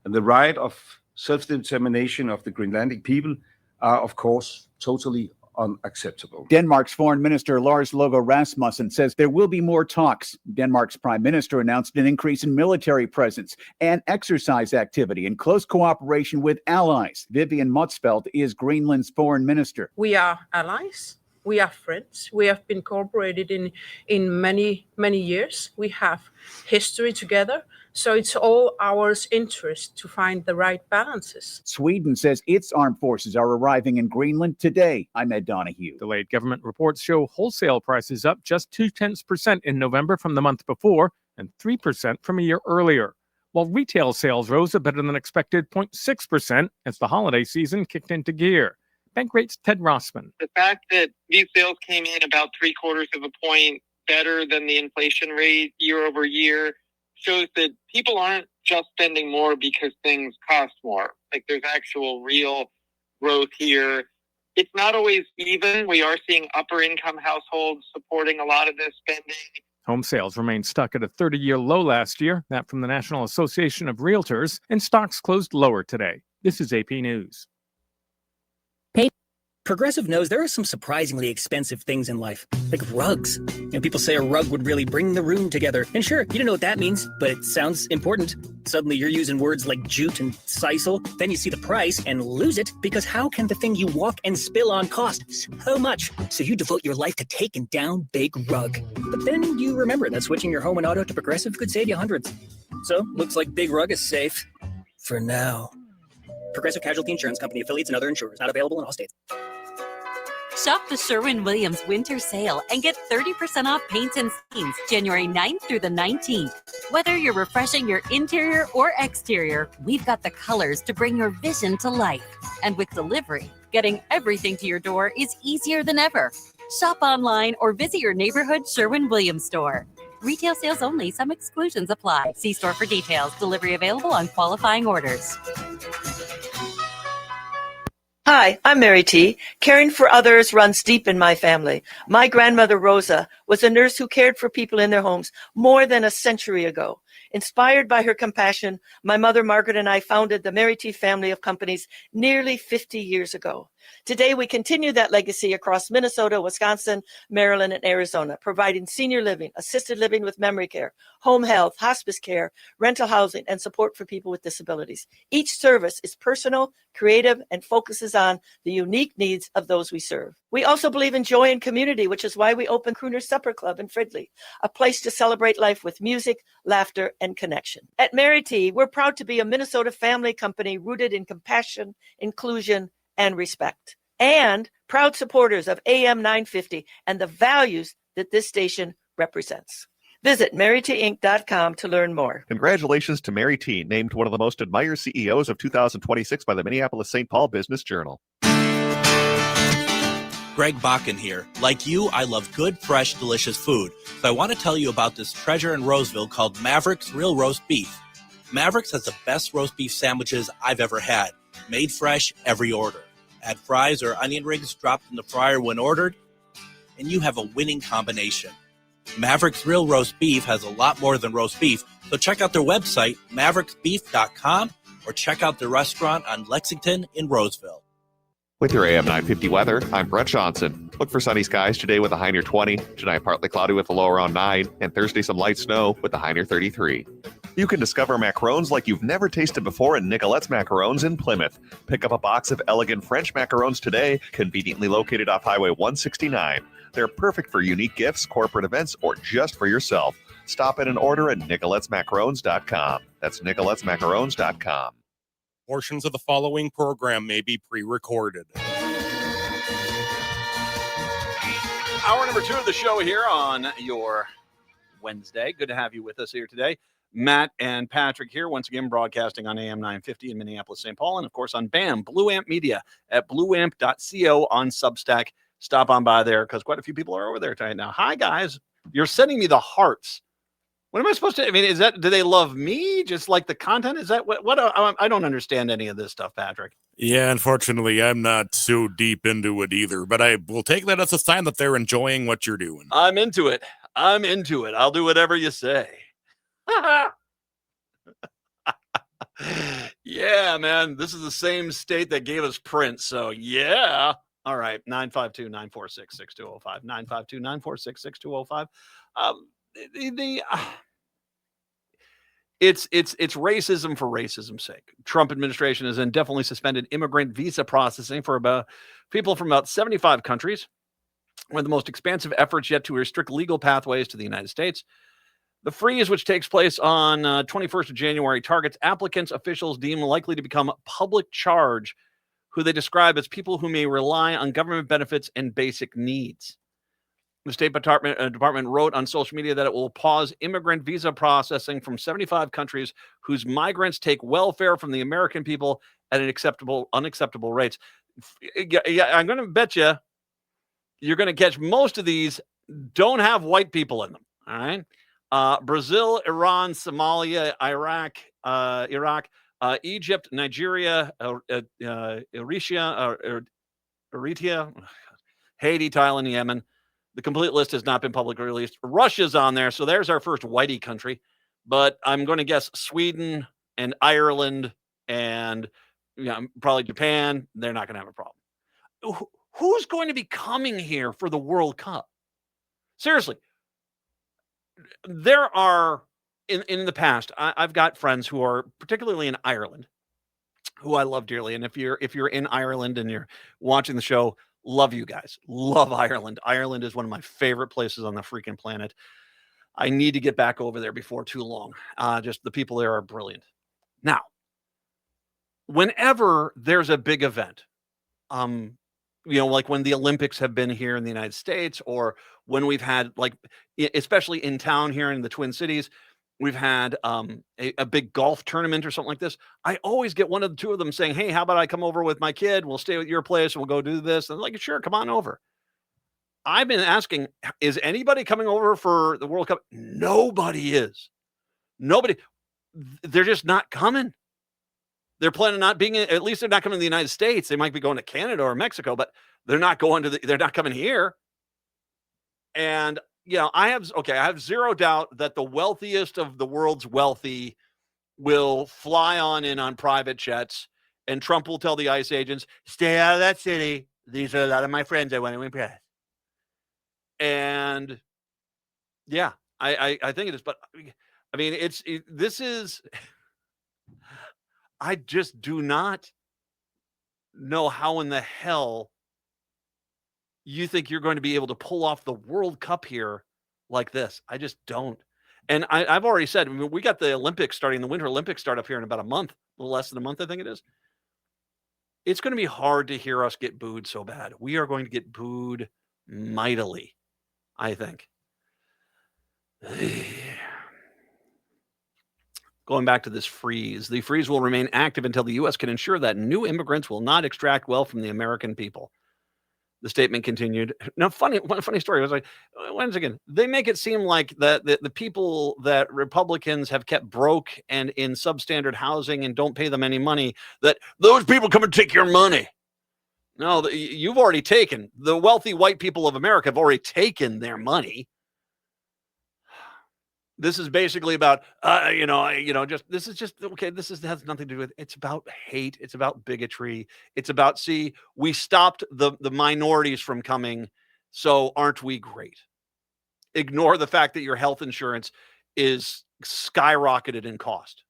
and the right of self-determination of the Greenlandic people are, of course, totally unacceptable. Denmark's Foreign Minister Lars Løkke Rasmussen says there will be more talks. Denmark's Prime Minister announced an increase in military presence and exercise activity in close cooperation with allies. Vivian Motzfeldt is Greenland's Foreign Minister. We are allies. We are friends. We have been cooperated in many years. We have history together. So it's all our interest to find the right balances. Sweden says its armed forces are arriving in Greenland today. I'm Ed Donahue. Delayed government reports show wholesale prices up just 0.2% in November from the month before and 3% from a year earlier, while retail sales rose a better than expected 0.6% as the holiday season kicked into gear. Bankrate's Ted Rossman. The fact that these sales came in about 0.75 of a point better than the inflation rate year over year shows that people aren't just spending more because things cost more. Like there's actual real growth here. It's not always even. We are seeing upper income households supporting a lot of this spending. Home sales remained stuck at a 30-year low last year, that from the National Association of Realtors, and stocks closed lower today. This is AP News. Progressive knows there are some surprisingly expensive things in life, like rugs. People say a rug would really bring the room together. And sure, you don't know what that means, but it sounds important. Suddenly you're using words like jute and sisal. Then you see the price and lose it, because how can the thing you walk and spill on cost so much? So you devote your life to taking down Big Rug. But then you remember that switching your home and auto to Progressive could save you hundreds. So looks like Big Rug is safe. For now. Progressive Casualty Insurance Company, affiliates, and other insurers. Not available in all states. Shop the Sherwin-Williams Winter Sale and get 30% off paints and stains January 9th through the 19th. Whether you're refreshing your interior or exterior, we've got the colors to bring your vision to life. And with delivery, getting everything to your door is easier than ever. Shop online or visit your neighborhood Sherwin-Williams store. Retail sales only. Some exclusions apply. See store for details. Delivery available on qualifying orders. Hi, I'm Mary T. Caring for others runs deep in my family. My grandmother, Rosa, was a nurse who cared for people in their homes more than a century ago. Inspired by her compassion, my mother, Margaret, and I founded the Mary T. family of companies nearly 50 years ago. Today, we continue that legacy across Minnesota, Wisconsin, Maryland, and Arizona, providing senior living, assisted living with memory care, home health, hospice care, rental housing, and support for people with disabilities. Each service is personal, creative, and focuses on the unique needs of those we serve. We also believe in joy and community, which is why we opened Crooner Supper Club in Fridley, a place to celebrate life with music, laughter, and connection. At Mary T., we're proud to be a Minnesota family company rooted in compassion, inclusion, and respect, and proud supporters of AM 950 and the values that this station represents. Visit MaryTinc.com to learn more. Congratulations to Mary T, named one of the most admired CEOs of 2026 by the Minneapolis-St. Paul Business Journal. Greg Bakken here. Like you, I love good, fresh, delicious food. So I want to tell you about this treasure in Roseville called Maverick's Real Roast Beef. Maverick's has the best roast beef sandwiches I've ever had. Made fresh every order. Add fries or onion rings dropped in the fryer when ordered, and you have a winning combination. Maverick's Real Roast Beef has a lot more than roast beef, so check out their website, mavericksbeef.com, or check out their restaurant on Lexington in Roseville. With your AM 950 weather, I'm Brett Johnson. Look for sunny skies today with a high near 20, tonight partly cloudy with a low around 9, and Thursday some light snow with a high near 33. You can discover macarons like you've never tasted before at Nicolette's Macarons in Plymouth. Pick up a box of elegant French macarons today, conveniently located off Highway 169. They're perfect for unique gifts, corporate events, or just for yourself. Stop in and order at nicolettesmacarons.com. That's nicolettesmacarons.com. Portions of the following program may be pre-recorded. Hour number 2 of the show here on your Wednesday. Good to have you with us here today. Matt and Patrick here, once again broadcasting on AM 950 in Minneapolis, St. Paul, and of course on BAM, Blue Amp Media at blueamp.co on Substack. Stop on by there because quite a few people are over there tonight now. Hi, guys. You're sending me the hearts. What am I supposed to? I mean, do they love me? Just like the content? Is that what I don't understand any of this stuff, Patrick. Yeah, unfortunately, I'm not so deep into it either, but I will take that as a sign that they're enjoying what you're doing. I'm into it. I'll do whatever you say. Yeah, man. This is the same state that gave us Prince. So, yeah. All right. 952-946-6205. 952-946-6205. It's racism for racism's sake. Trump administration has indefinitely suspended immigrant visa processing for about people from about 75 countries. One of the most expansive efforts yet to restrict legal pathways to the United States. The freeze, which takes place on 21st of January, targets applicants officials deemed likely to become public charge, who they describe as people who may rely on government benefits and basic needs. The State Department wrote on social media that it will pause immigrant visa processing from 75 countries whose migrants take welfare from the American people at unacceptable rates. Yeah, I'm going to bet you're going to catch most of these don't have white people in them. All right. Brazil, Iran, Somalia, Iraq, Egypt, Nigeria, Eritrea, Haiti, Thailand, Yemen. The complete list has not been publicly released. Russia's on there, so there's our first whitey country. But I'm going to guess Sweden and Ireland and probably Japan, they're not going to have a problem. Who's going to be coming here for the World Cup? Seriously. There are, in the past, I've got friends who are particularly in Ireland, who I love dearly. And if you're in Ireland and you're watching the show, love you guys. Love Ireland. Ireland is one of my favorite places on the freaking planet. I need to get back over there before too long. Just the people there are brilliant. Now, whenever there's a big event, like when the Olympics have been here in the United States, or when we've had, like, especially in town here in the Twin Cities, we've had a big golf tournament or something like this. I always get one of the two of them saying, hey, how about I come over with my kid? We'll stay at your place and we'll go do this. And I'm like, sure, come on over. I've been asking, is anybody coming over for the World Cup? Nobody is. Nobody. They're just not coming. They're planning on not being, at least they're not coming to the United States. They might be going to Canada or Mexico, but they're not going to they're not coming here. And, I have zero doubt that the wealthiest of the world's wealthy will fly in on private jets, and Trump will tell the ICE agents, stay out of that city. These are a lot of my friends I want to impress. And I think it is, but I mean, this is, I just do not know how in the hell you think you're going to be able to pull off the World Cup here like this. I just don't. And I've already said, we got the Olympics starting, the Winter Olympics start up here in about a month, a little less than a month, I think it is. It's going to be hard to hear us get booed so bad. We are going to get booed mightily, I think. Going back to this freeze, the freeze will remain active until the U.S. can ensure that new immigrants will not extract wealth from the American people. The statement continued. Now, one funny story was like, once again, they make it seem like the people that Republicans have kept broke and in substandard housing and don't pay them any money, that those people come and take your money. No, you've already taken. The wealthy white people of America have already taken their money. This is basically about, this is just, okay, has nothing to do with, it's about hate. It's about bigotry. It's about, see, we stopped the minorities from coming. So aren't we great? Ignore the fact that your health insurance is skyrocketed in cost.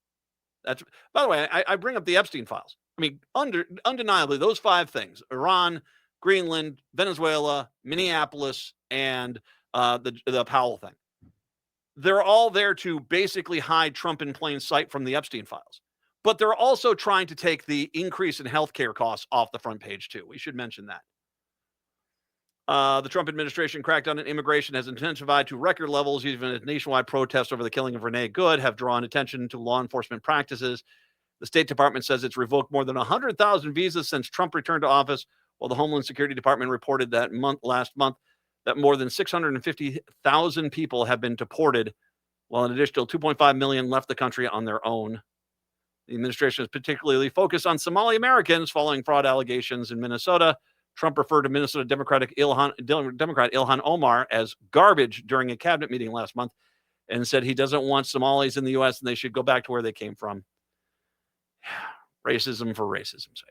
That's, by the way, I bring up the Epstein files. I mean, undeniably, those 5 things, Iran, Greenland, Venezuela, Minneapolis, and the Powell thing. They're all there to basically hide Trump in plain sight from the Epstein files. But they're also trying to take the increase in healthcare costs off the front page, too. We should mention that. The Trump administration crackdown on immigration has intensified to record levels, even as nationwide protests over the killing of Renee Good have drawn attention to law enforcement practices. The State Department says it's revoked more than 100,000 visas since Trump returned to office, while the Homeland Security Department reported that last month that more than 650,000 people have been deported, while an additional 2.5 million left the country on their own. The administration is particularly focused on Somali Americans following fraud allegations in Minnesota. Trump referred to Minnesota Democrat Ilhan Omar as garbage during a cabinet meeting last month and said he doesn't want Somalis in the U.S. and they should go back to where they came from. Racism for racism's sake.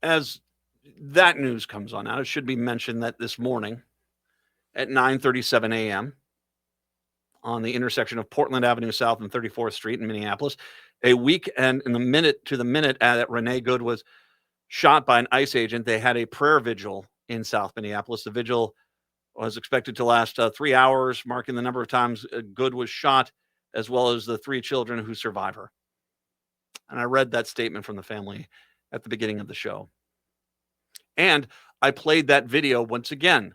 As that news comes on out, it should be mentioned that this morning at 9:37 a.m. on the intersection of Portland Avenue South and 34th Street in Minneapolis, a week and in the minute to the minute that Renee Good was shot by an ICE agent, they had a prayer vigil in South Minneapolis. The vigil was expected to last 3 hours, marking the number of times Good was shot, as well as the 3 children who survive her. And I read that statement from the family at the beginning of the show. And I played that video once again.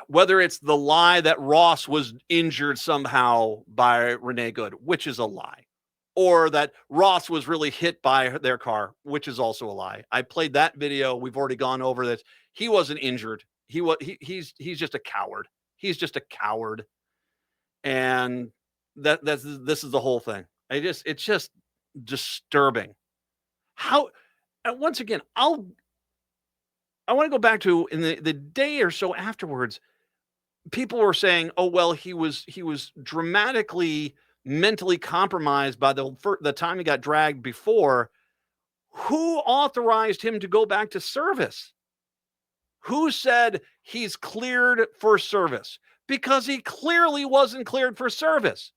Whether it's the lie that Ross was injured somehow by Renee Good, which is a lie, or that Ross was really hit by their car, which is also a lie. I played that video. We've already gone over that. He wasn't injured. He's just a coward. He's just a coward. And this is the whole thing. It's just disturbing. How, and once again, I want to go back to in the day or so afterwards, people were saying, oh, well, he was dramatically mentally compromised by the time he got dragged before. Who authorized him to go back to service? Who said he's cleared for service? Because he clearly wasn't cleared for service.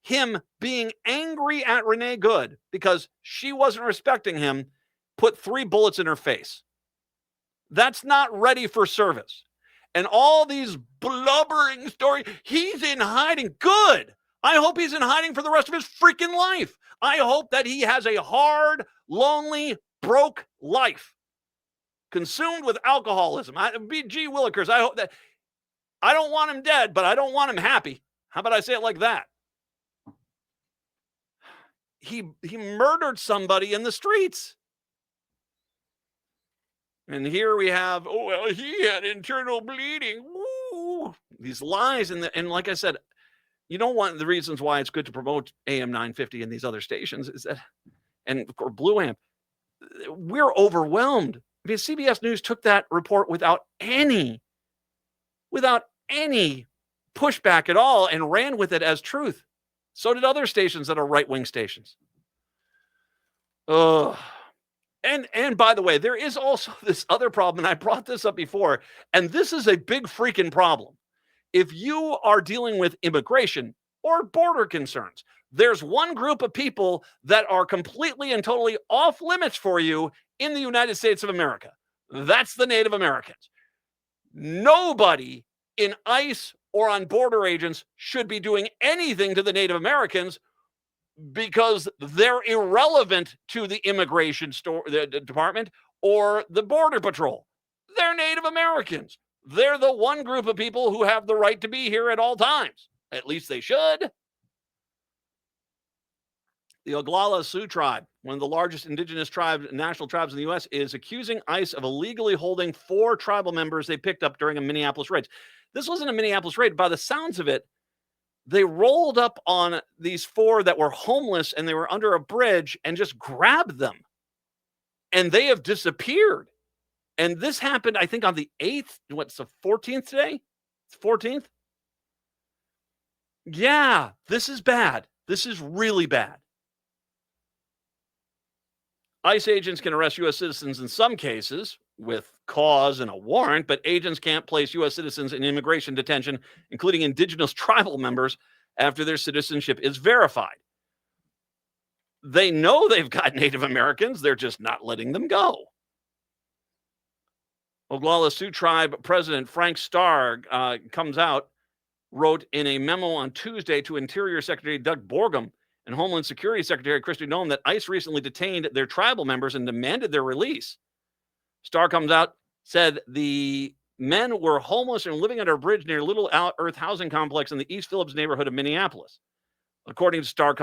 Him being angry at Renee Good because she wasn't respecting him put 3 bullets in her face. That's not ready for service. And all these blubbering stories, he's in hiding. Good. I hope he's in hiding for the rest of his freaking life. I hope that he has a hard, lonely, broke life. Consumed with alcoholism. Gee Willikers, I hope that, I don't want him dead, but I don't want him happy. How about I say it like that? He murdered somebody in the streets. And here we have, oh, well, he had internal bleeding. Woo! These lies. And like I said, you know, one of the reasons why it's good to promote AM 950 and these other stations is that, or Blue Amp, we're overwhelmed. I mean, CBS News took that report without any pushback at all and ran with it as truth. So did other stations that are right-wing stations. Ugh. And by the way, there is also this other problem, and I brought this up before, and this is a big freaking problem. If you are dealing with immigration or border concerns, there's one group of people that are completely and totally off limits for you in the United States of America. That's the Native Americans. Nobody in ICE or on border agents should be doing anything to the Native Americans because they're irrelevant to the immigration department or the border patrol. They're Native Americans. They're the one group of people who have the right to be here at all times. At least they should. The Oglala Sioux tribe, one of the largest indigenous national tribes in the U.S., is accusing ICE of illegally holding 4 tribal members they picked up during a Minneapolis raid. This wasn't a Minneapolis raid. By the sounds of it, they rolled up on these 4 that were homeless and they were under a bridge and just grabbed them. And they have disappeared. And this happened, I think, on the 8th. What's the 14th today? It's 14th? Yeah, this is bad. This is really bad. ICE agents can arrest U.S. citizens in some cases with cause and a warrant, but agents can't place U.S. citizens in immigration detention, including indigenous tribal members, after their citizenship is verified. They know they've got Native Americans. They're just not letting them go. Oglala Sioux Tribe President Frank Starr wrote in a memo on Tuesday to Interior Secretary Doug Borgum and Homeland Security Secretary Kristi Noem that ICE recently detained their tribal members and demanded their release. Starr said the men were homeless and living under a bridge near Little Earth housing complex in the East Phillips neighborhood of Minneapolis. According to Starr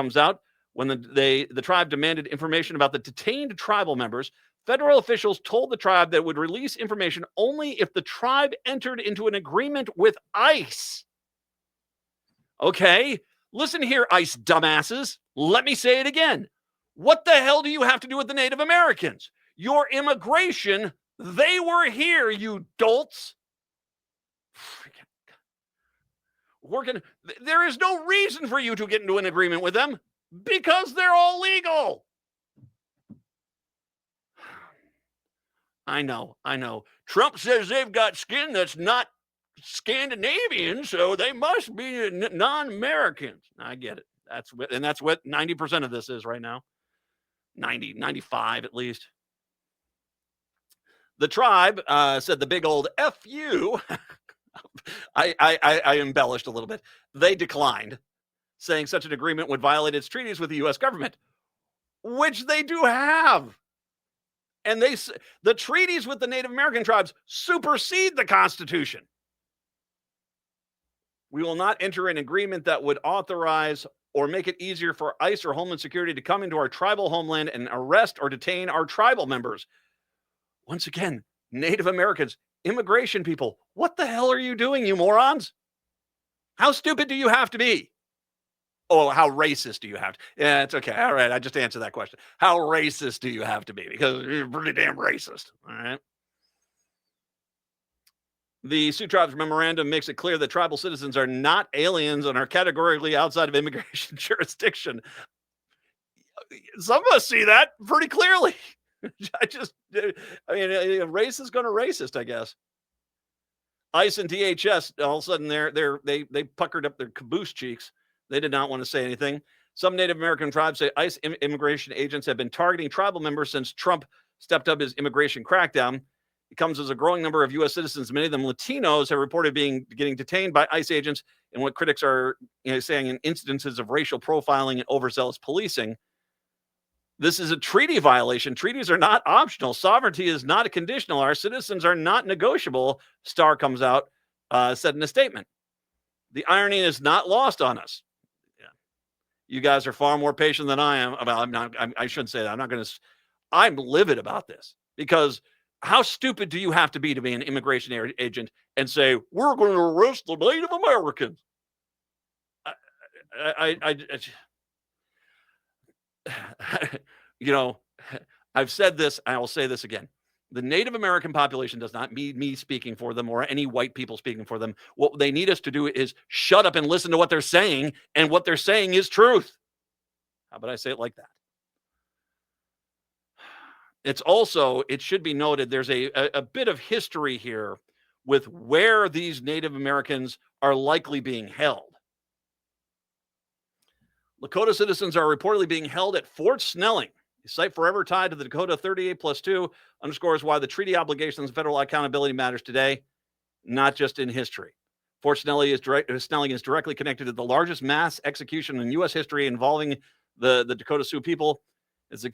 when the tribe demanded information about the detained tribal members, federal officials told the tribe that it would release information only if the tribe entered into an agreement with ICE. Okay, listen here, ICE dumbasses. Let me say it again. What the hell do you have to do with the Native Americans? Your immigration, they were here, you dolts. There is no reason for you to get into an agreement with them because they're all legal. I know. Trump says they've got skin that's not Scandinavian, so they must be non-Americans. I get it. That's what 90% of this is right now. 95 at least. The tribe said the big old F you. I embellished a little bit. They declined, saying such an agreement would violate its treaties with the U.S. government, which they do have. And the treaties with the Native American tribes supersede the Constitution. We will not enter an agreement that would authorize or make it easier for ICE or Homeland Security to come into our tribal homeland and arrest or detain our tribal members. Once again, Native Americans, immigration people, what the hell are you doing, you morons? How stupid do you have to be? Oh, how racist do you have to? Yeah, it's okay. All right, I just answered that question. How racist do you have to be? Because you're pretty damn racist. All right. The Sioux Tribe's memorandum makes it clear that tribal citizens are not aliens and are categorically outside of immigration jurisdiction. Some of us see that pretty clearly. Race is going to racist, I guess. ICE and DHS, all of a sudden, they puckered up their caboose cheeks. They did not want to say anything. Some Native American tribes say ICE immigration agents have been targeting tribal members since Trump stepped up his immigration crackdown. It comes as a growing number of U.S. citizens, many of them Latinos, have reported getting detained by ICE agents in what critics are saying in instances of racial profiling and overzealous policing. This is a treaty violation. Treaties are not optional. Sovereignty is not a conditional. Our citizens are not negotiable, Starr said in a statement. The irony is not lost on us. Yeah. You guys are far more patient than I am. I shouldn't say that. I'm livid about this because how stupid do you have to be an immigration agent and say, we're going to arrest the Native Americans? I've said this, I will say this again. The Native American population does not need me speaking for them or any white people speaking for them. What they need us to do is shut up and listen to what they're saying, and what they're saying is truth. How about I say it like that? It should be noted, there's a bit of history here with where these Native Americans are likely being held. Lakota citizens are reportedly being held at Fort Snelling. The site forever tied to the Dakota 38+2 underscores why the treaty obligations and federal accountability matters today, not just in history. Fort Snelling is directly connected to the largest mass execution in U.S. history involving the Dakota Sioux people. It's a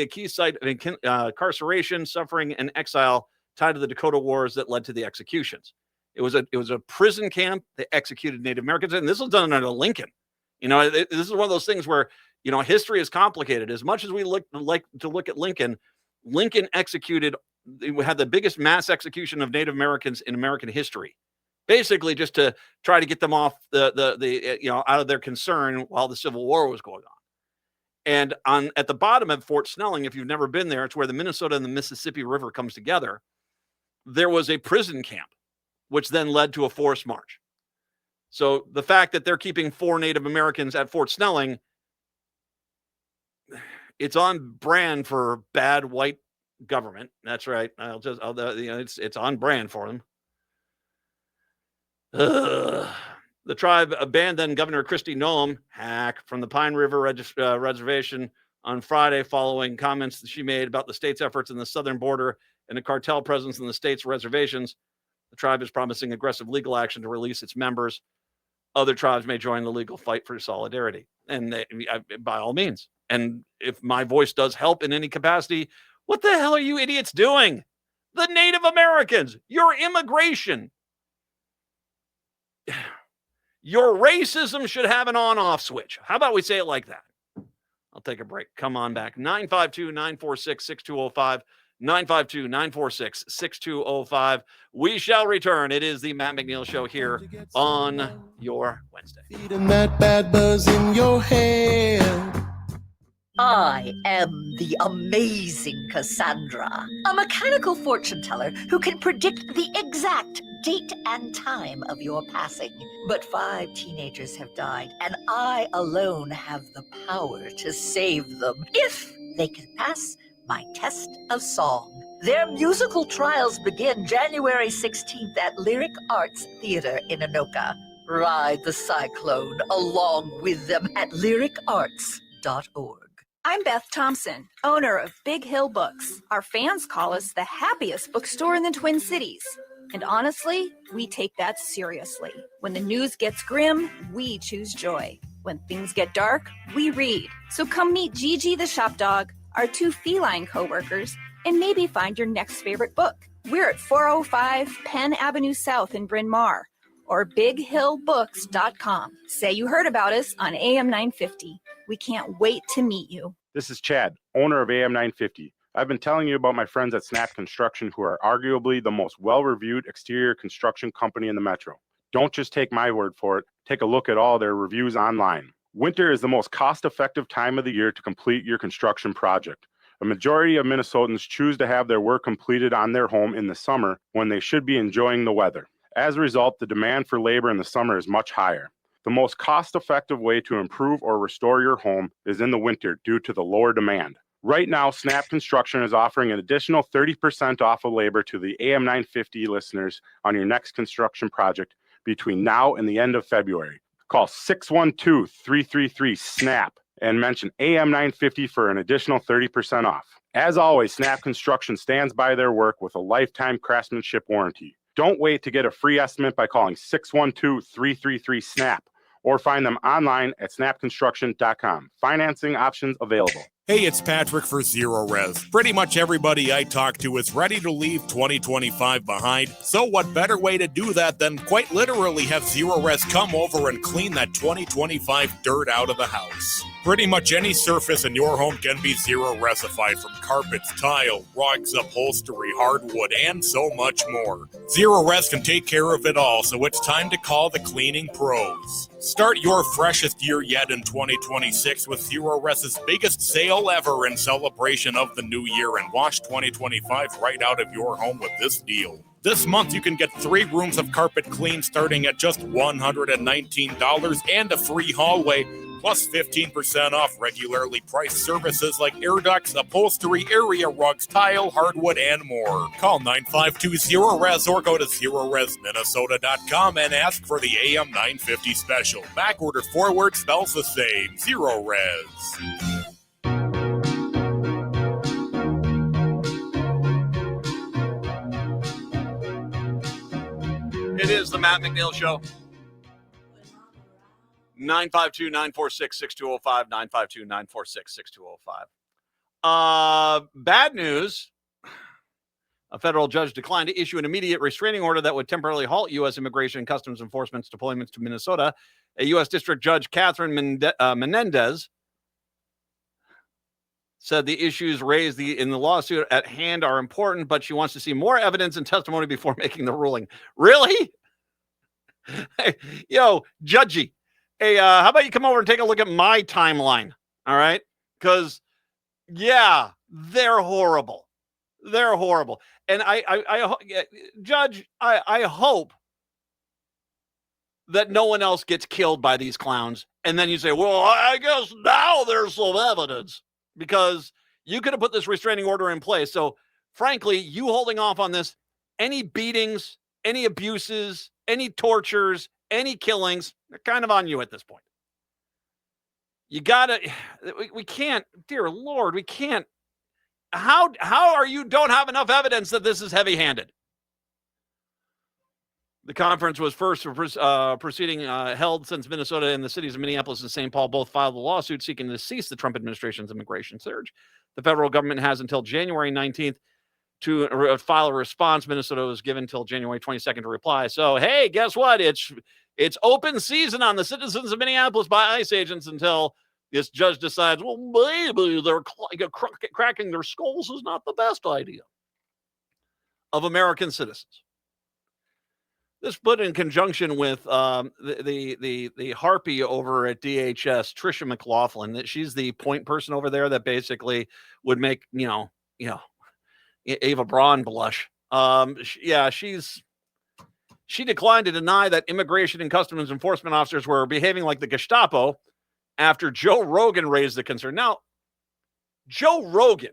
key site of incarceration, suffering, and exile tied to the Dakota Wars that led to the executions. It was a prison camp that executed Native Americans, and this was done under Lincoln. This is one of those things where history is complicated. As much as we like to look at Lincoln, Lincoln had the biggest mass execution of Native Americans in American history, basically just to try to get them off the out of their concern while the Civil War was going on. And at the bottom of Fort Snelling, if you've never been there, it's where the Minnesota and the Mississippi River comes together. There was a prison camp, which then led to a forced march. So the fact that they're keeping 4 Native Americans at Fort Snelling, it's on brand for bad white government. That's right. It's on brand for them. The tribe abandoned Governor Kristi Noem from the Pine River Reservation on Friday following comments that she made about the state's efforts in the southern border and a cartel presence in the state's reservations. The tribe is promising aggressive legal action to release its members. Other tribes may join the legal fight for solidarity, and by all means. And if my voice does help in any capacity, what the hell are you idiots doing? The Native Americans, your immigration, your racism should have an on-off switch. How about we say it like that? I'll take a break. Come on back. 952-946-6205. 952-946-6205. We shall return. It is the Matt McNeil Show here on your Wednesday. Feeding that bad buzz in your head. I am the amazing Cassandra, a mechanical fortune teller who can predict the exact date and time of your passing. But 5 teenagers have died, and I alone have the power to save them if they can pass my test of song. Their musical trials begin January 16th at Lyric Arts Theater in Anoka. Ride the cyclone along with them at lyricarts.org. I'm Beth Thompson, owner of Big Hill Books. Our fans call us the happiest bookstore in the Twin Cities. And honestly, we take that seriously. When the news gets grim, we choose joy. When things get dark, we read. So come meet Gigi the shop dog, our 2 feline co-workers, and maybe find your next favorite book. We're at 405 Penn Avenue South in Bryn Mawr, or bighillbooks.com. Say you heard about us on AM 950. We can't wait to meet you. This is Chad, owner of AM 950. I've been telling you about my friends at Snap Construction, who are arguably the most well-reviewed exterior construction company in the metro. Don't just take my word for it. Take a look at all their reviews online. Winter is the most cost-effective time of the year to complete your construction project. A majority of Minnesotans choose to have their work completed on their home in the summer when they should be enjoying the weather. As a result, the demand for labor in the summer is much higher. The most cost-effective way to improve or restore your home is in the winter due to the lower demand. Right now, Snap Construction is offering an additional 30% off of labor to the AM 950 listeners on your next construction project between now and the end of February. Call 612-333-SNAP and mention AM 950 for an additional 30% off. As always, Snap Construction stands by their work with a lifetime craftsmanship warranty. Don't wait to get a free estimate by calling 612-333-SNAP or find them online at snapconstruction.com. Financing options available. Hey, it's Patrick for Zero Res. Pretty much everybody I talk to is ready to leave 2025 behind. So what better way to do that than quite literally have Zero Res come over and clean that 2025 dirt out of the house. Pretty much any surface in your home can be Zero Resified, from carpets, tile, rugs, upholstery, hardwood, and so much more. Zero Res can take care of it all, so it's time to call the cleaning pros. Start your freshest year yet in 2026 with Zero Res's biggest sale ever in celebration of the new year, and wash 2025 right out of your home with this deal. This month, you can get 3 rooms of carpet clean starting at just $119 and a free hallway, plus 15% off regularly priced services like air ducts, upholstery, area rugs, tile, hardwood, and more. Call 952-ZERO-RES or go to ZeroResMinnesota.com and ask for the AM 950 special. Backward or forward spells the same. Zero Res. It is the Matt McNeil Show. 952-946-6205, 952-946-6205. Bad news. A federal judge declined to issue an immediate restraining order that would temporarily halt U.S. Immigration and Customs Enforcement's deployments to Minnesota. A U.S. District Judge Catherine Menendez said the issues raised in the lawsuit at hand are important, but she wants to see more evidence and testimony before making the ruling. Really? Hey, yo, judgy. Hey, how about you come over and take a look at my timeline? All right? Because, yeah, they're horrible. They're horrible. And Judge, I hope that no one else gets killed by these clowns. And then you say, well, I guess now there's some evidence, because you could have put this restraining order in place. So, frankly, you holding off on this, any beatings, any abuses, any tortures, any killings, they're kind of on you at this point. You gotta, we can't, dear Lord, we can't. How are you don't have enough evidence that this is heavy-handed? The conference was first proceeding held since Minnesota and the cities of Minneapolis and St. Paul both filed a lawsuit seeking to cease the Trump administration's immigration surge. The federal government has until January 19th to file a response. Minnesota was given until January 22nd to reply. So, hey, guess what? It's open season on the citizens of Minneapolis by ICE agents until this judge decides, well, maybe they're cracking their skulls is not the best idea of American citizens. This put in conjunction with the harpy over at DHS, Tricia McLaughlin, that she's the point person over there that basically would make, Ava Braun blush. She declined to deny that Immigration and Customs Enforcement officers were behaving like the Gestapo after Joe Rogan raised the concern. Now, Joe Rogan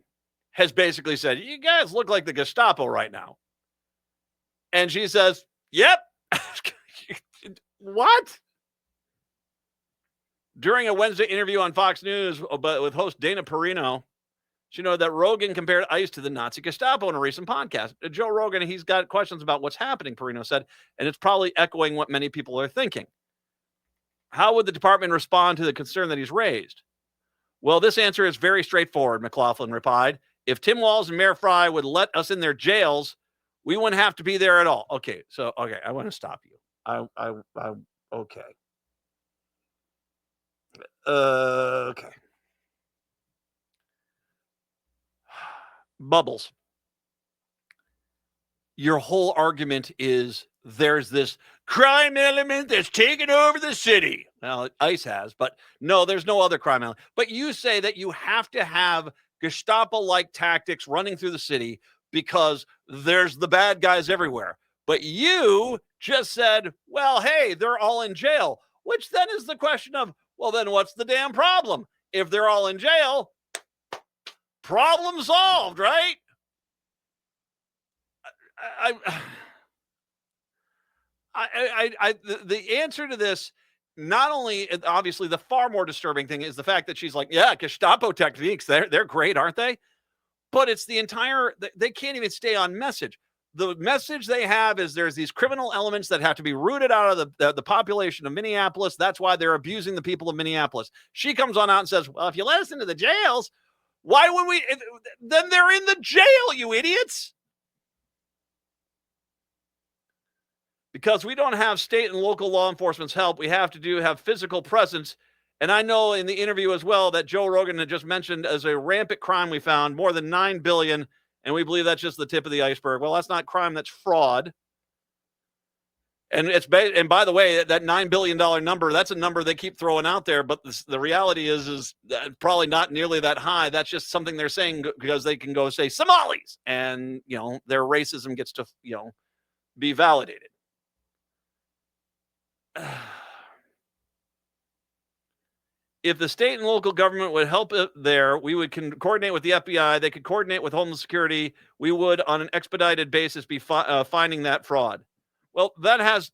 has basically said, you guys look like the Gestapo right now. And she says, yep. What? During a Wednesday interview on Fox News with host Dana Perino, she noted that Rogan compared ICE to the Nazi Gestapo in a recent podcast. Joe Rogan, he's got questions about what's happening, Perino said, and it's probably echoing what many people are thinking. How would the department respond to the concern that he's raised? Well, this answer is very straightforward, McLaughlin replied. If Tim Walz and Mayor Fry would let us in their jails, we wouldn't have to be there at all. Okay, I want to stop you. Okay. Okay. Bubbles. Your whole argument is there's this crime element that's taken over the city. Well, ICE has, but no, there's no other crime element. But you say that you have to have Gestapo-like tactics running through the city because there's the bad guys everywhere. But you just said, well, hey, they're all in jail, which then is the question of, well, then what's the damn problem? If they're all in jail, problem solved, right? The answer to this, not only, obviously, the far more disturbing thing is the fact that she's like, yeah, Gestapo techniques, they're great, aren't they? But it's the entire, they can't even stay on message. The message they have is there's these criminal elements that have to be rooted out of the population of Minneapolis. That's why they're abusing the people of Minneapolis. She comes on out and says, well, if you let us into the jails, why would we? Then they're in the jail, you idiots. Because we don't have state and local law enforcement's help, we have to have physical presence. And I know in the interview as well that Joe Rogan had just mentioned as a rampant crime we found more than $9 billion, and we believe that's just the tip of the iceberg. Well, that's not crime, that's fraud. And and by the way, that $9 billion number, that's a number they keep throwing out there, but the reality is probably not nearly that high. That's just something they're saying because they can go say Somalis, and their racism gets to be validated. If the state and local government would help there, we would coordinate with the FBI. They could coordinate with Homeland Security. We would, on an expedited basis, be finding that fraud. Well, the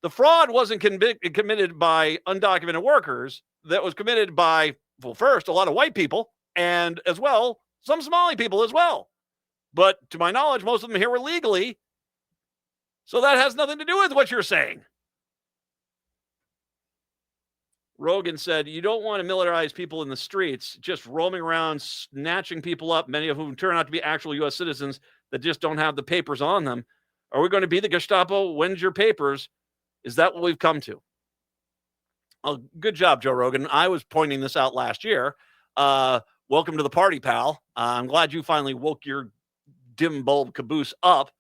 fraud wasn't committed by undocumented workers. That was committed by, well, first, a lot of white people, and as well, some Somali people as well. But to my knowledge, most of them here were legally. So that has nothing to do with what you're saying. Rogan said, you don't want to militarize people in the streets, just roaming around, snatching people up, many of whom turn out to be actual U.S. citizens that just don't have the papers on them. Are we going to be the Gestapo? When's your papers? Is that what we've come to? Oh, good job, Joe Rogan. I was pointing this out last year. Welcome to the party, pal. I'm glad you finally woke your dim bulb caboose up.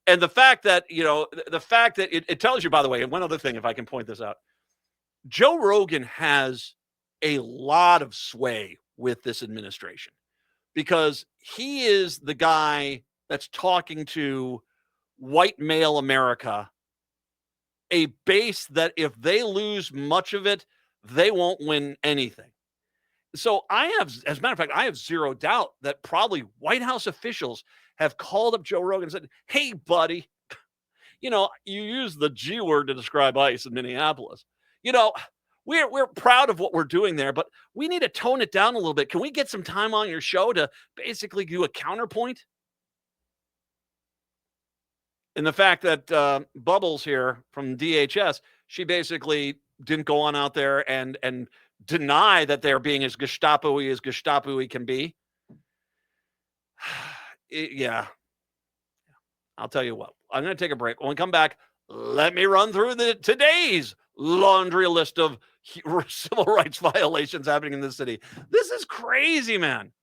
And the fact that, it tells you, by the way, and one other thing, if I can point this out, Joe Rogan has a lot of sway with this administration because he is the guy that's talking to white male America, a base that if they lose much of it, they won't win anything. So as a matter of fact, I have zero doubt that probably White House officials have called up Joe Rogan and said, hey, buddy, you use the G word to describe ICE in Minneapolis. We're proud of what we're doing there, but we need to tone it down a little bit. Can we get some time on your show to basically do a counterpoint? And the fact that Bubbles here from DHS, she basically didn't go on out there and deny that they're being as Gestapo-y can be. Yeah. I'll tell you what. I'm going to take a break. When we come back, let me run through today's laundry list of civil rights violations happening in this city. This is crazy, man.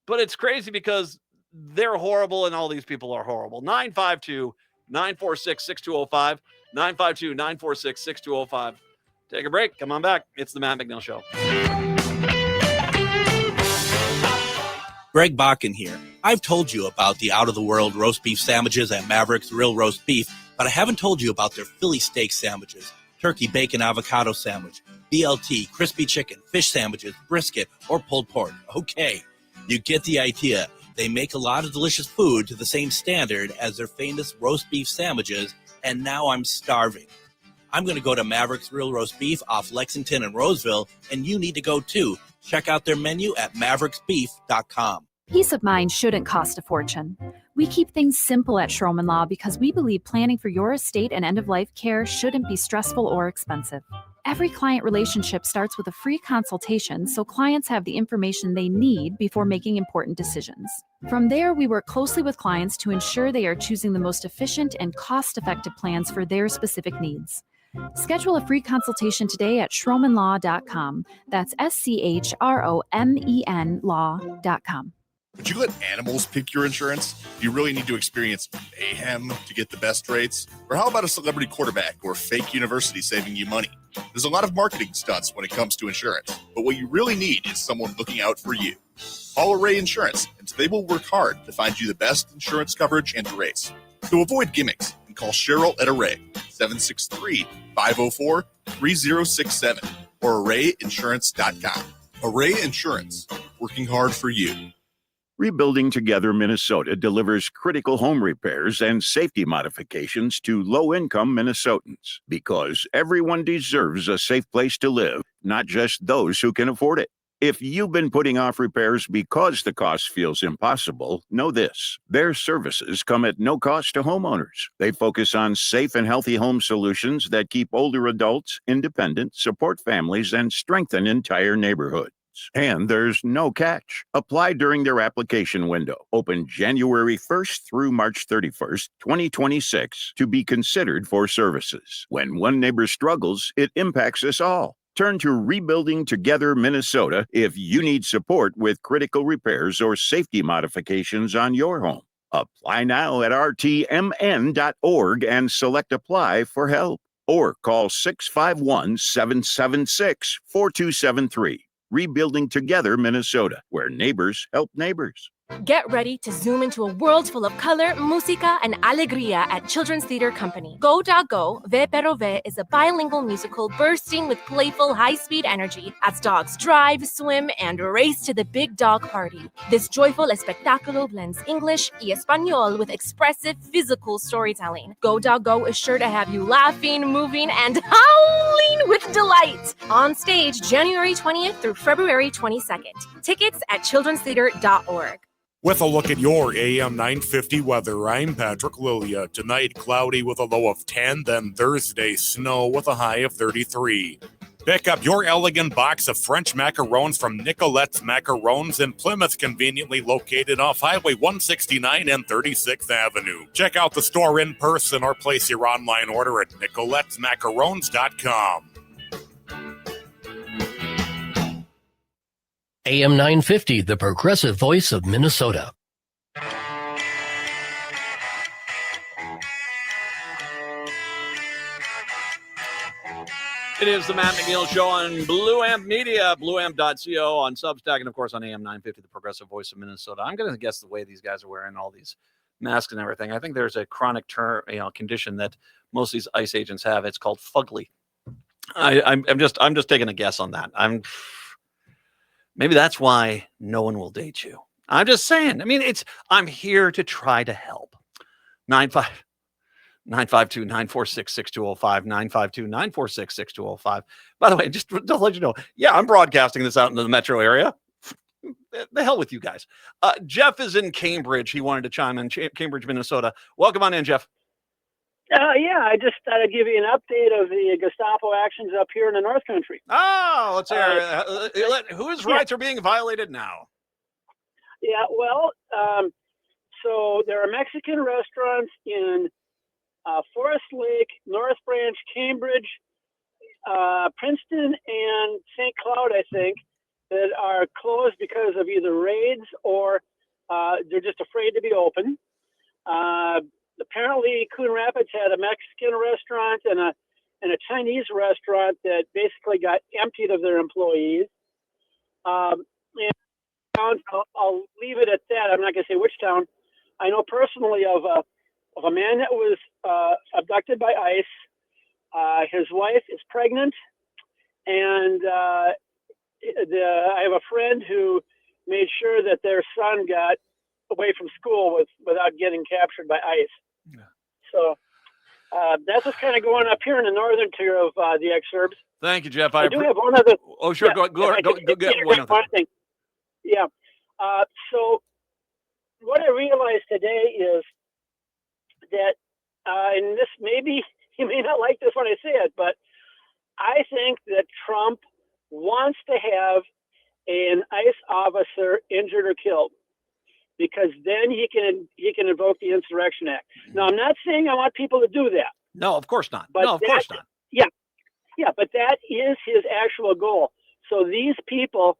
But it's crazy because they're horrible and all these people are horrible. 952-946-6205. 952-946-6205. Take a break. Come on back. It's the Matt McNeil Show. Greg Bakken here. I've told you about the out-of-the-world roast beef sandwiches at Maverick's Real Roast Beef, but I haven't told you about their Philly steak sandwiches, turkey bacon avocado sandwich, BLT, crispy chicken, fish sandwiches, brisket, or pulled pork. Okay, you get the idea. They make a lot of delicious food to the same standard as their famous roast beef sandwiches, and now I'm starving. I'm going to go to Maverick's Real Roast Beef off Lexington and Roseville, and you need to go too. Check out their menu at mavericksbeef.com. Peace of mind shouldn't cost a fortune. We keep things simple at Schroman Law because we believe planning for your estate and end-of-life care shouldn't be stressful or expensive. Every client relationship starts with a free consultation so clients have the information they need before making important decisions. From there, we work closely with clients to ensure they are choosing the most efficient and cost-effective plans for their specific needs. Schedule a free consultation today at schromanlaw.com. That's SCHROMEN law.com. Would you let animals pick your insurance? Do you really need to experience mayhem to get the best rates? Or how about a celebrity quarterback or fake university saving you money? There's a lot of marketing stunts when it comes to insurance, but what you really need is someone looking out for you. Call Array Insurance, and they will work hard to find you the best insurance coverage and rates. To avoid gimmicks, call Cheryl at Array, 763-504-3067, or arrayinsurance.com. Array Insurance, working hard for you. Rebuilding Together Minnesota delivers critical home repairs and safety modifications to low-income Minnesotans because everyone deserves a safe place to live, not just those who can afford it. If you've been putting off repairs because the cost feels impossible, know this. Their services come at no cost to homeowners. They focus on safe and healthy home solutions that keep older adults independent, support families, and strengthen entire neighborhoods. And there's no catch. Apply during their application window, open January 1st through March 31st, 2026, to be considered for services. When one neighbor struggles, it impacts us all. Turn to Rebuilding Together Minnesota if you need support with critical repairs or safety modifications on your home. Apply now at rtmn.org and select Apply for help. Or call 651-776-4273. Rebuilding Together Minnesota, where neighbors help neighbors. Get ready to zoom into a world full of color, música, and alegría at Children's Theater Company. Go Dog Go, Ve Pero Ve is a bilingual musical bursting with playful, high-speed energy as dogs drive, swim, and race to the big dog party. This joyful espectáculo blends English y Espanol with expressive physical storytelling. Go Dog Go is sure to have you laughing, moving, and howling with delight. On stage January 20th through February 22nd. Tickets at childrenstheater.org. With a look at your AM 950 weather, I'm Patrick Lilia. Tonight, cloudy with a low of 10, then Thursday, snow with a high of 33. Pick up your elegant box of French macarons from Nicolette's Macarons in Plymouth, conveniently located off Highway 169 and 36th Avenue. Check out the store in person or place your online order at nicolettesmacarons.com. AM 950, the progressive voice of Minnesota. It is the Matt McNeil Show on Blue Amp Media, blueamp.co, on Substack, and of course on AM 950, the progressive voice of Minnesota. I'm going to guess the way these guys are wearing all these masks and everything. I think there's a chronic condition that most of these ICE agents have. It's called fugly. I'm just taking a guess on that. Maybe that's why no one will date you. I'm just saying. I mean, I'm here to try to help. 952-946-6205, 952-946-6205. By the way, just to let you know, yeah, I'm broadcasting this out into the metro area. The hell with you guys. Jeff is in Cambridge. He wanted to chime in, Cambridge, Minnesota. Welcome on in, Jeff. Yeah, I just thought I'd give you an update of the Gestapo actions up here in the North Country. Oh, let's hear whose rights are being violated now? Yeah, well, so there are Mexican restaurants in Forest Lake, North Branch, Cambridge, Princeton, and St. Cloud, I think, that are closed because of either raids or they're just afraid to be open. Apparently, Coon Rapids had a Mexican restaurant and a Chinese restaurant that basically got emptied of their employees. And I'll leave it at that. I'm not going to say which town. I know personally of a man that was abducted by ICE. His wife is pregnant, and I have a friend who made sure that their son got away from school without getting captured by ICE. Yeah. So that's what's kind of going up here in the northern tier of the exurbs. Thank you, Jeff. I do have one other. Oh, sure. Yeah, go get one other thing. Yeah. So what I realized today is that, and this maybe you may not like this when I say it, but I think that Trump wants to have an ICE officer injured or killed, because then he can invoke the Insurrection Act. Now, I'm not saying I want people to do that. No, of course not. But No, of course not. Yeah, but that is his actual goal. So these people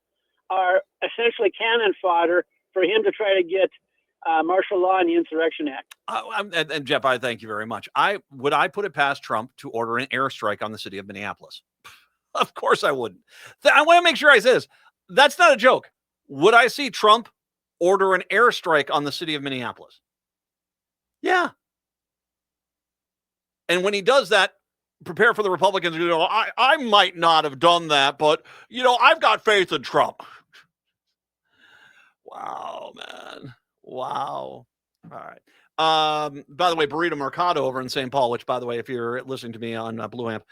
are essentially cannon fodder for him to try to get martial law and the Insurrection Act. And Jeff, I thank you very much. Would I put it past Trump to order an airstrike on the city of Minneapolis? Of course I wouldn't. I want to make sure I say this. That's not a joke. Would I see Trump order an airstrike on the city of Minneapolis? Yeah. And when he does that, prepare for the Republicans to go, I might not have done that, but, I've got faith in Trump. Wow, man. Wow. All right. By the way, Burrito Mercado over in St. Paul, which, by the way, if you're listening to me on Blue Amp,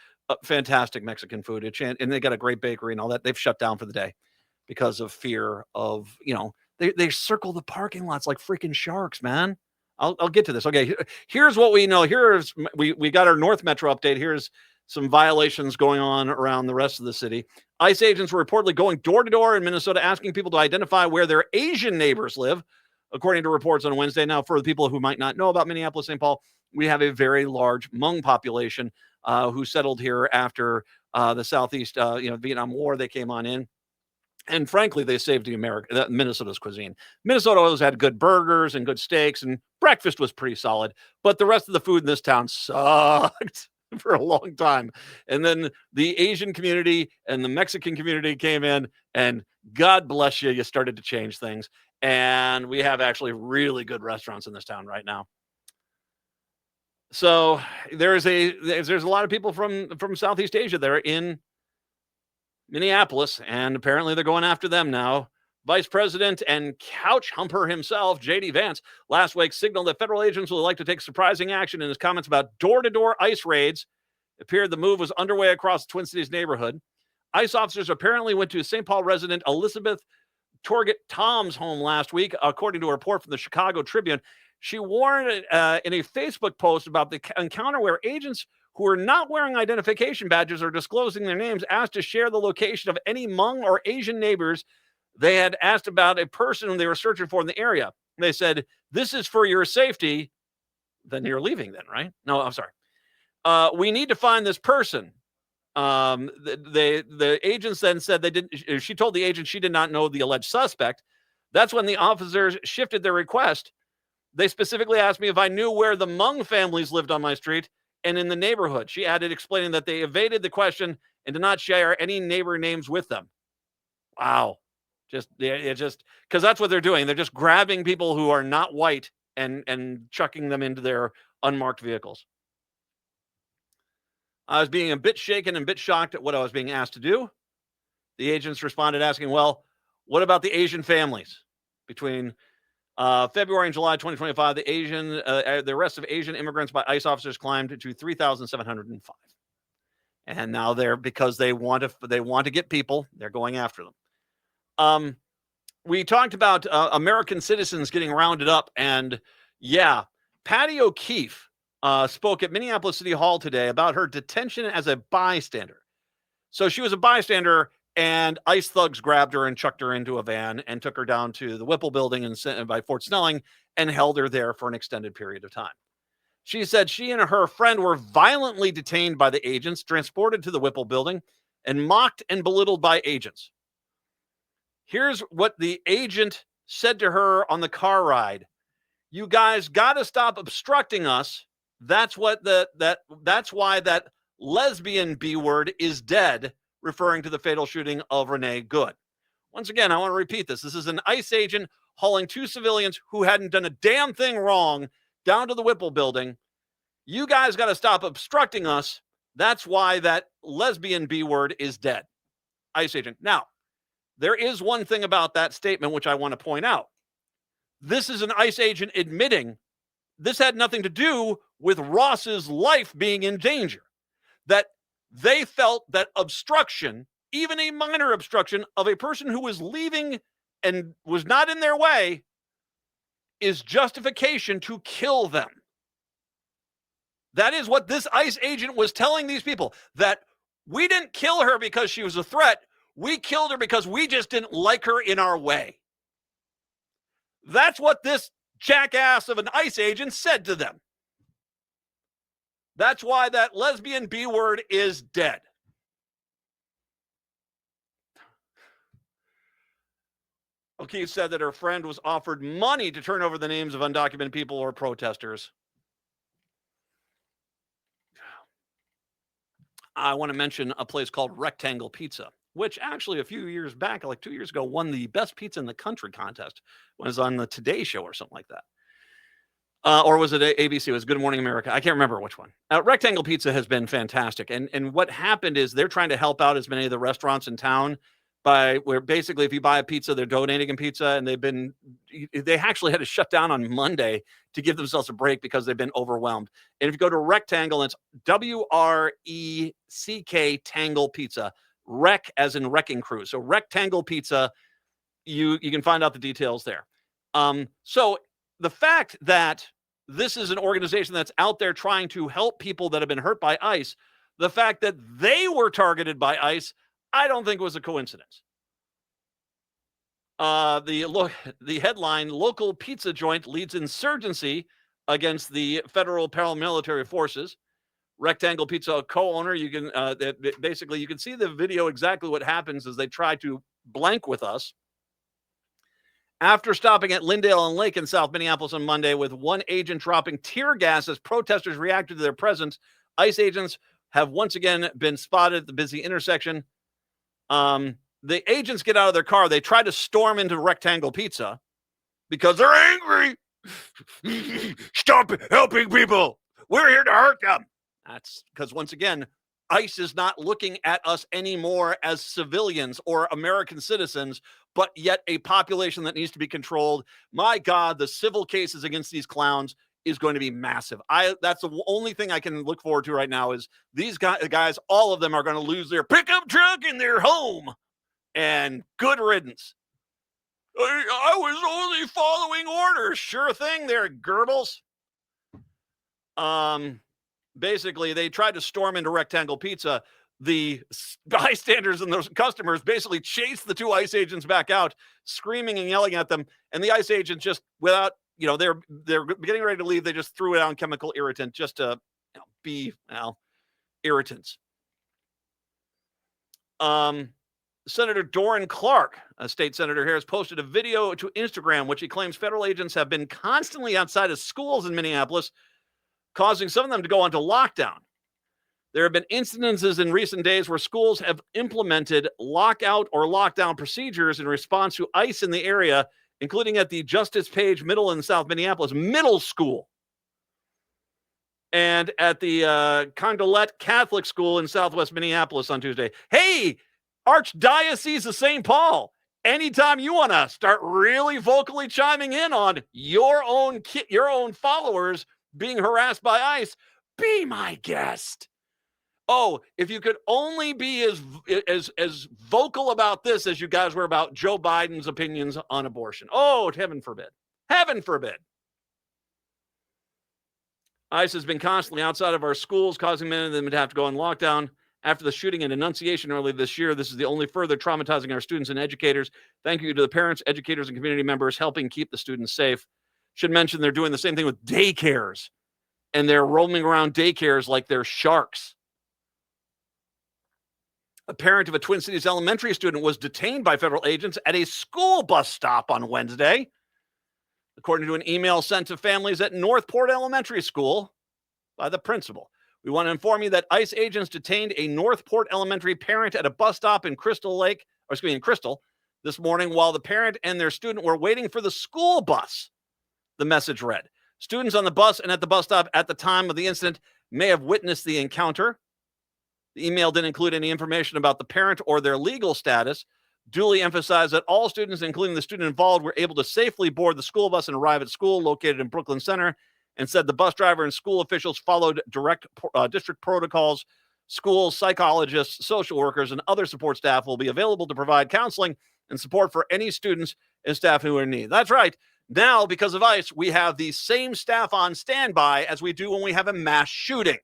fantastic Mexican food. And they got a great bakery and all that. They've shut down for the day because of fear of, they circle the parking lots like freaking sharks, man. I'll get to this. Okay, here's what we know. We got our North Metro update. Here's some violations going on around the rest of the city. ICE agents were reportedly going door to door in Minnesota, asking people to identify where their Asian neighbors live, according to reports on Wednesday. Now, for the people who might not know about Minneapolis, St. Paul, we have a very large Hmong population who settled here after the Southeast, Vietnam War. They came on in. And frankly, they saved Minnesota's cuisine. Minnesota always had good burgers and good steaks, and breakfast was pretty solid. But the rest of the food in this town sucked for a long time. And then the Asian community and the Mexican community came in, and God bless you, you started to change things. And we have actually really good restaurants in this town right now. So there's a lot of people from Southeast Asia that are in Minneapolis, and apparently they're going after them now. Vice President and couch humper himself, J.D. Vance, last week signaled that federal agents would like to take surprising action in his comments about door-to-door ICE raids. It appeared the move was underway across the Twin Cities neighborhood. ICE officers apparently went to St. Paul resident Elizabeth Torget Tom's home last week, according to a report from the Chicago Tribune. She warned in a Facebook post about the encounter where agents who are not wearing identification badges or disclosing their names asked to share the location of any Hmong or Asian neighbors they had asked about a person whom they were searching for in the area. They said, "This is for your safety." Then you're leaving then, right? No, I'm sorry. We need to find this person. The agents then said they didn't. She told the agent she did not know the alleged suspect. That's when the officers shifted their request. They specifically asked me if I knew where the Hmong families lived on my street and in the neighborhood. She added, explaining that they evaded the question and did not share any neighbor names with them. Wow. Just because that's what they're doing. They're just grabbing people who are not white and chucking them into their unmarked vehicles. I was being a bit shaken and a bit shocked at what I was being asked to do. The agents responded asking, well, what about the Asian families? Between February and July 2025, the arrest of Asian immigrants by ICE officers climbed to 3,705. And now because they want to get people, they're going after them. We talked about American citizens getting rounded up, and yeah, Patty O'Keefe spoke at Minneapolis City Hall today about her detention as a bystander. So she was a bystander, and ICE thugs grabbed her and chucked her into a van and took her down to the Whipple building by Fort Snelling and held her there for an extended period of time. She said she and her friend were violently detained by the agents, transported to the Whipple building, and mocked and belittled by agents. Here's what the agent said to her on the car ride. You guys got to stop obstructing us. That's why that lesbian B word is dead, referring to the fatal shooting of Renee Good. Once again, I want to repeat this. This is an ICE agent hauling two civilians who hadn't done a damn thing wrong down to the Whipple building. You guys got to stop obstructing us. That's why that lesbian B word is dead. ICE agent. Now, there is one thing about that statement which I want to point out. This is an ICE agent admitting this had nothing to do with Ross's life being in danger. That they felt that obstruction, even a minor obstruction of a person who was leaving and was not in their way, is justification to kill them. That is what this ICE agent was telling these people, that we didn't kill her because she was a threat. We killed her because we just didn't like her in our way. That's what this jackass of an ICE agent said to them. That's why that lesbian B word is dead. O'Keefe said that her friend was offered money to turn over the names of undocumented people or protesters. I want to mention a place called Rectangle Pizza, which actually a few years back, like 2 years ago, won the best pizza in the country contest. It was on the Today Show or something like that. Or was it ABC? It was Good Morning America. I can't remember which one. Rectangle Pizza has been fantastic. And what happened is they're trying to help out as many of the restaurants in town where basically if you buy a pizza, they're donating a pizza. And they actually had to shut down on Monday to give themselves a break because they've been overwhelmed. And if you go to Rectangle, it's WRECK Tangle Pizza. Rec as in wrecking crew. So Rectangle Pizza, you can find out the details there. So the fact that this is an organization that's out there trying to help people that have been hurt by ICE, the fact that they were targeted by ICE, I don't think was a coincidence. The headline, local pizza joint leads insurgency against the federal paramilitary forces. Rectangle Pizza co-owner, you can basically you can see the video exactly what happens as they try to blank with us. After stopping at Lindale and Lake in South Minneapolis on Monday with one agent dropping tear gas as protesters reacted to their presence, ICE agents have once again been spotted at the busy intersection. The agents get out of their car. They try to storm into Rectangle Pizza because they're angry. Stop helping people. We're here to hurt them. That's because, once again, ICE is not looking at us anymore as civilians or American citizens, but yet a population that needs to be controlled. My God, the civil cases against these clowns is going to be massive. That's the only thing I can look forward to right now is these guys, all of them are going to lose their pickup truck and their home. And good riddance. I was only following orders. Sure thing there, Goebbels. basically they tried to storm into Rectangle Pizza. The bystanders and those customers basically chased the two ICE agents back out, screaming and yelling at them. And the ICE agents just, without, they're getting ready to leave, they just threw down chemical irritant just to be irritants. Senator Doran Clark, a state senator here, has posted a video to Instagram, which he claims federal agents have been constantly outside of schools in Minneapolis, causing some of them to go onto lockdown. There have been incidences in recent days where schools have implemented lockout or lockdown procedures in response to ICE in the area, including at the Justice Page Middle and South Minneapolis Middle School and at the Condolet Catholic School in Southwest Minneapolis on Tuesday. Hey, Archdiocese of St. Paul, anytime you want to start really vocally chiming in on your own followers being harassed by ICE, be my guest. Oh, if you could only be as vocal about this as you guys were about Joe Biden's opinions on abortion. Oh, heaven forbid. Heaven forbid. ICE has been constantly outside of our schools, causing many of them to have to go on lockdown. After the shooting in Annunciation early this year, this is the only further traumatizing our students and educators. Thank you to the parents, educators, and community members helping keep the students safe. Should mention they're doing the same thing with daycares, and they're roaming around daycares like they're sharks. A parent of a Twin Cities elementary student was detained by federal agents at a school bus stop on Wednesday, according to an email sent to families at Northport Elementary School by the principal. We want to inform you that ICE agents detained a Northport Elementary parent at a bus stop in Crystal this morning while the parent and their student were waiting for the school bus, the message read. Students on the bus and at the bus stop at the time of the incident may have witnessed the encounter. The email didn't include any information about the parent or their legal status. Duly emphasized that all students, including the student involved, were able to safely board the school bus and arrive at school located in Brooklyn Center, and said the bus driver and school officials followed district protocols. Schools, psychologists, social workers, and other support staff will be available to provide counseling and support for any students and staff who are in need. That's right. Now, because of ICE, we have the same staff on standby as we do when we have a mass shooting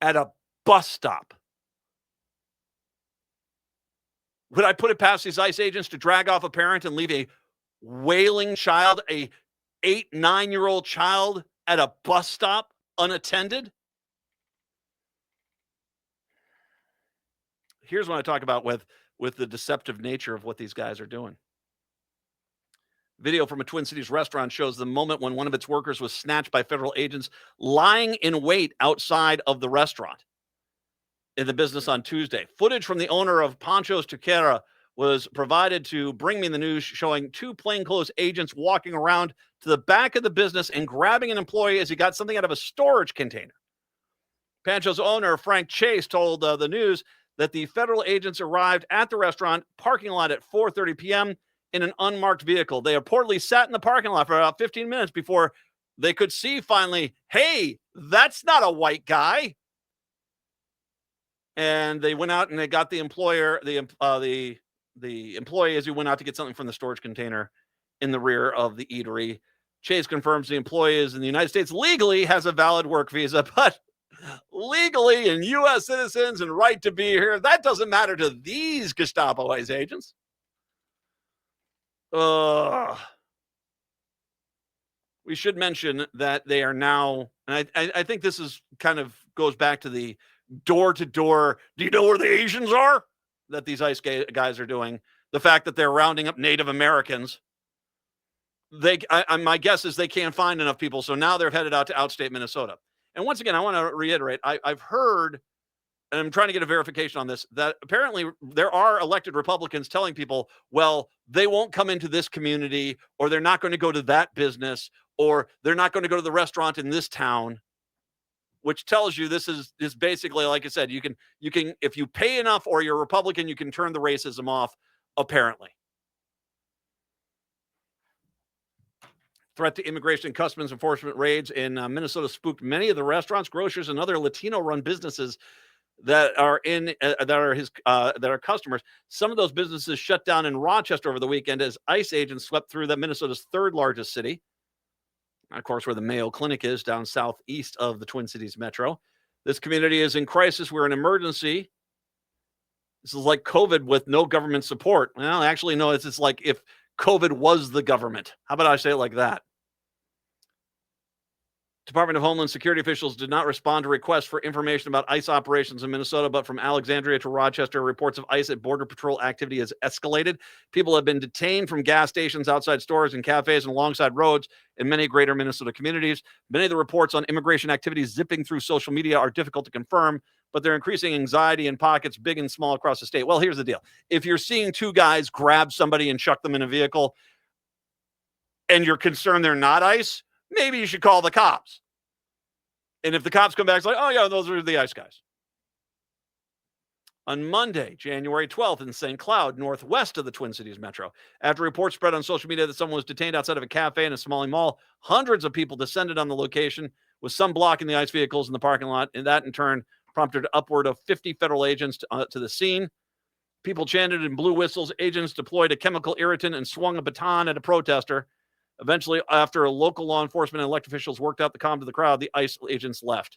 at a bus stop. Would I put it past these ICE agents to drag off a parent and leave a wailing child, a 8-9-year-old child at a bus stop unattended? Here's what I talk about with the deceptive nature of what these guys are doing. Video from a Twin Cities restaurant shows the moment when one of its workers was snatched by federal agents lying in wait outside of the restaurant in the business on Tuesday. Footage from the owner of Pancho's Taquera was provided to Bring Me the News, showing two plainclothes agents walking around to the back of the business and grabbing an employee as he got something out of a storage container. Pancho's owner, Frank Chase, told the news that the federal agents arrived at the restaurant parking lot at 4:30 p.m. in an unmarked vehicle. They reportedly sat in the parking lot for about 15 minutes before they could see finally, hey, that's not a white guy. And they went out and they got the the employee as he went out to get something from the storage container in the rear of the eatery. Chase confirms the employee is in the United States legally, has a valid work visa, but legally and U.S. citizens and right to be here, that doesn't matter to these Gestapo ICE agents. We should mention that they are now, and I think this is kind of goes back to the door-to-door, do you know where the Asians are? That these ICE guys are doing. The fact that they're rounding up Native Americans. My guess is they can't find enough people, so now they're headed out to outstate Minnesota. And once again, I want to reiterate, I've heard, and I'm trying to get a verification on this, that apparently there are elected Republicans telling people, well, they won't come into this community, or they're not going to go to that business, or they're not going to go to the restaurant in this town, which tells you this is basically, like I said, you can, if you pay enough or you're a Republican, you can turn the racism off, apparently. Threat to immigration and customs enforcement raids in Minnesota spooked many of the restaurants, grocers, and other Latino-run businesses that are customers. Some of those businesses shut down in Rochester over the weekend as ICE agents swept through Minnesota's third largest city. of course, where the Mayo Clinic is, down southeast of the Twin Cities Metro. This community is in crisis. We're in emergency. This is like COVID with no government support. Well, actually, no, it's like if COVID was the government. How about I say it like that? Department of Homeland Security officials did not respond to requests for information about ICE operations in Minnesota, but from Alexandria to Rochester, reports of ICE at Border Patrol activity has escalated. People have been detained from gas stations, outside stores, and cafes and alongside roads in many greater Minnesota communities. Many of the reports on immigration activities zipping through social media are difficult to confirm, but they're increasing anxiety in pockets big and small across the state. Well, here's the deal. If you're seeing two guys grab somebody and chuck them in a vehicle and you're concerned they're not ICE, maybe you should call the cops. And if the cops come back, it's like, oh, yeah, those are the ICE guys. On Monday, January 12th, in St. Cloud, northwest of the Twin Cities Metro, after reports spread on social media that someone was detained outside of a cafe in a Smalley Mall, hundreds of people descended on the location, with some blocking the ICE vehicles in the parking lot, and that, in turn, prompted upward of 50 federal agents to the scene. People chanted and blew whistles. Agents deployed a chemical irritant and swung a baton at a protester. Eventually, after local law enforcement and elected officials worked out the calm to the crowd, the ICE agents left.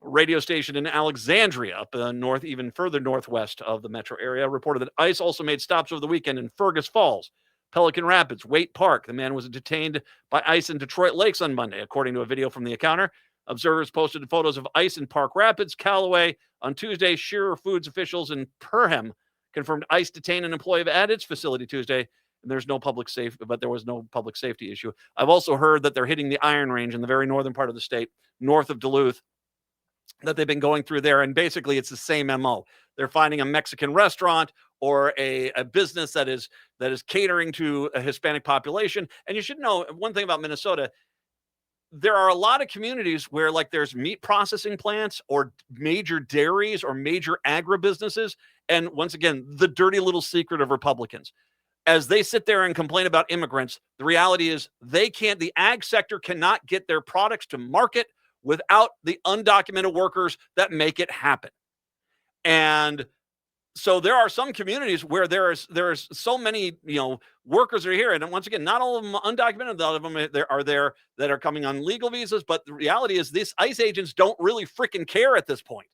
A radio station in Alexandria, up north, even further northwest of the metro area, reported that ICE also made stops over the weekend in Fergus Falls, Pelican Rapids, Waite Park. The man was detained by ICE in Detroit Lakes on Monday, according to a video from the encounter. Observers posted photos of ICE in Park Rapids, Callaway. On Tuesday, Shearer Foods officials in Perham confirmed ICE detained an employee at its facility Tuesday. And there was no public safety issue. I've also heard that they're hitting the Iron Range in the very northern part of the state, north of Duluth, that they've been going through there. And basically, it's the same MO. They're finding a Mexican restaurant or a business that is catering to a Hispanic population. And you should know one thing about Minnesota. There are a lot of communities where, like, there's meat processing plants or major dairies or major agribusinesses. And once again, the dirty little secret of Republicans. As they sit there and complain about immigrants, the reality is the ag sector cannot get their products to market without the undocumented workers that make it happen. And so there are some communities where there's so many, workers are here. And once again, not all of them undocumented, a lot of them are there that are coming on legal visas. But the reality is these ICE agents don't really freaking care at this point.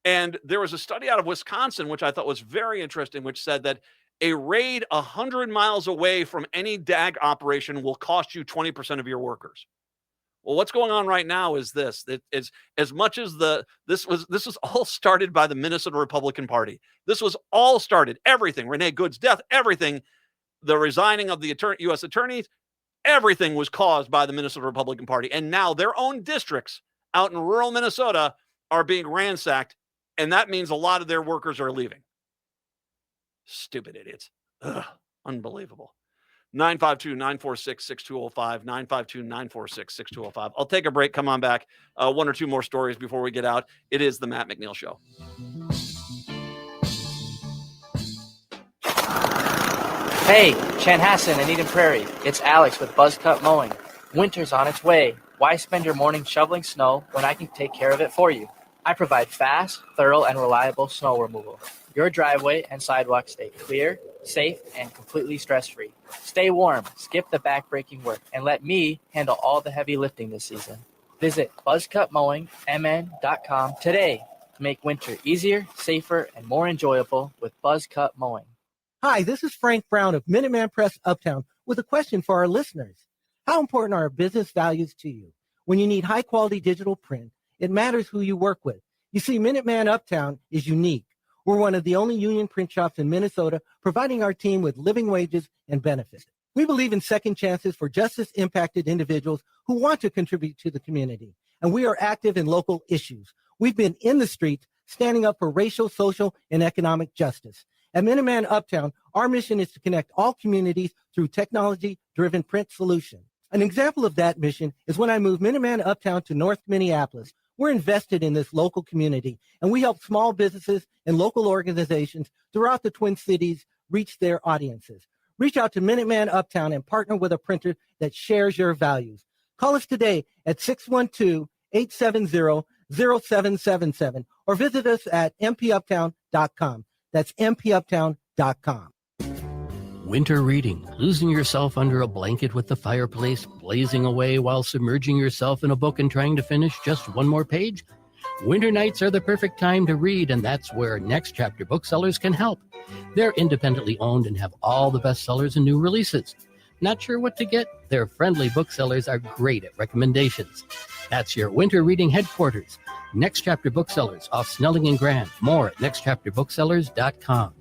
And there was a study out of Wisconsin, which I thought was very interesting, which said that a raid 100 miles away from any DAG operation will cost you 20% of your workers. Well, what's going on right now is this. It's as much as this was all started by the Minnesota Republican Party. This was all started. Everything, Renee Good's death, everything, the resigning of the U.S. attorneys, everything was caused by the Minnesota Republican Party. And now their own districts out in rural Minnesota are being ransacked. And that means a lot of their workers are leaving. Stupid idiots. Ugh, unbelievable. 952-946-6205, 952-946-6205. I'll take a break. Come on back. One or two more stories before we get out. It is the Matt McNeil Show. Hey, Chanhassen and Eden Prairie. It's Alex with Buzzcut Mowing. Winter's on its way. Why spend your morning shoveling snow when I can take care of it for you? I provide fast, thorough, and reliable snow removal. Your driveway and sidewalk stay clear, safe, and completely stress-free. Stay warm, skip the back-breaking work, and let me handle all the heavy lifting this season. Visit buzzcutmowingmn.com today to make winter easier, safer, and more enjoyable with Buzzcut Mowing. Hi, this is Frank Brown of Minuteman Press Uptown with a question for our listeners. How important are business values to you? When you need high-quality digital print, it matters who you work with. You see, Minuteman Uptown is unique. We're one of the only union print shops in Minnesota, providing our team with living wages and benefits. We believe in second chances for justice-impacted individuals who want to contribute to the community, and we are active in local issues. We've been in the streets standing up for racial, social, and economic justice. At Minuteman Uptown, our mission is to connect all communities through technology-driven print solutions. An example of that mission is when I moved Minuteman Uptown to North Minneapolis. We're invested in this local community, and we help small businesses and local organizations throughout the Twin Cities reach their audiences. Reach out to Minuteman Uptown and partner with a printer that shares your values. Call us today at 612-870-0777 or visit us at mpuptown.com. That's mpuptown.com. Winter reading, losing yourself under a blanket with the fireplace blazing away while submerging yourself in a book and trying to finish just one more page? Winter nights are the perfect time to read, and that's where Next Chapter Booksellers can help. They're independently owned and have all the bestsellers and new releases. Not sure what to get? Their friendly booksellers are great at recommendations. That's your winter reading headquarters. Next Chapter Booksellers off Snelling and Grand. More at nextchapterbooksellers.com.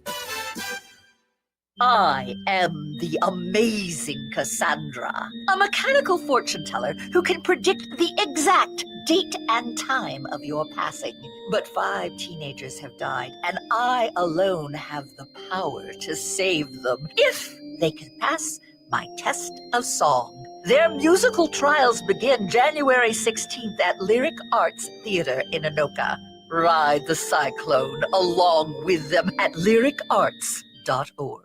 I am the amazing Cassandra, a mechanical fortune teller who can predict the exact date and time of your passing. But 5 teenagers have died, and I alone have the power to save them if they can pass my test of song. Their musical trials begin January 16th at Lyric Arts Theater in Anoka. Ride the cyclone along with them at lyricarts.org.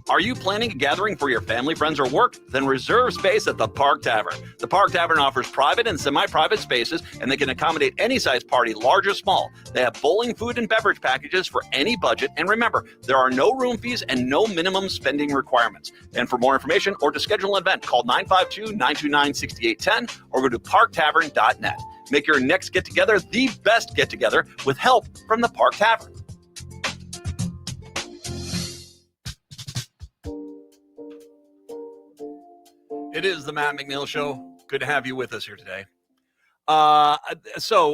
Are you planning a gathering for your family, friends, or work? Then reserve space at the Park Tavern. The Park Tavern offers private and semi-private spaces, and they can accommodate any size party, large or small. They have bowling, food, and beverage packages for any budget. And remember, there are no room fees and no minimum spending requirements. And for more information or to schedule an event, call 952-929-6810 or go to parktavern.net. Make your next get-together the best get-together with help from the Park Tavern. It is the Matt McNeil Show. Good to have you with us here today. Just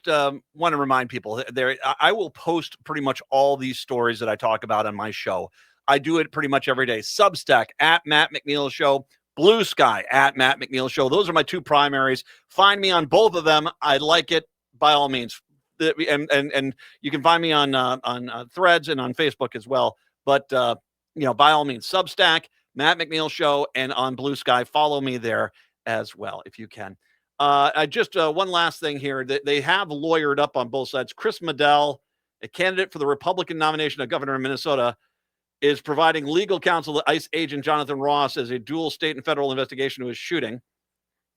want to remind people there. I will post pretty much all these stories that I talk about on my show. I do it pretty much every day. Substack at Matt McNeil Show, Blue Sky at Matt McNeil Show. Those are my two primaries. Find me on both of them. I like it by all means. And you can find me on Threads and on Facebook as well. But by all means, Substack, Matt McNeil Show, and on Blue Sky. Follow me there as well if you can. I just one last thing here. They have lawyered up on both sides. Chris Medell, a candidate for the Republican nomination of governor of Minnesota, is providing legal counsel to ICE agent Jonathan Ross as a dual state and federal investigation of his shooting.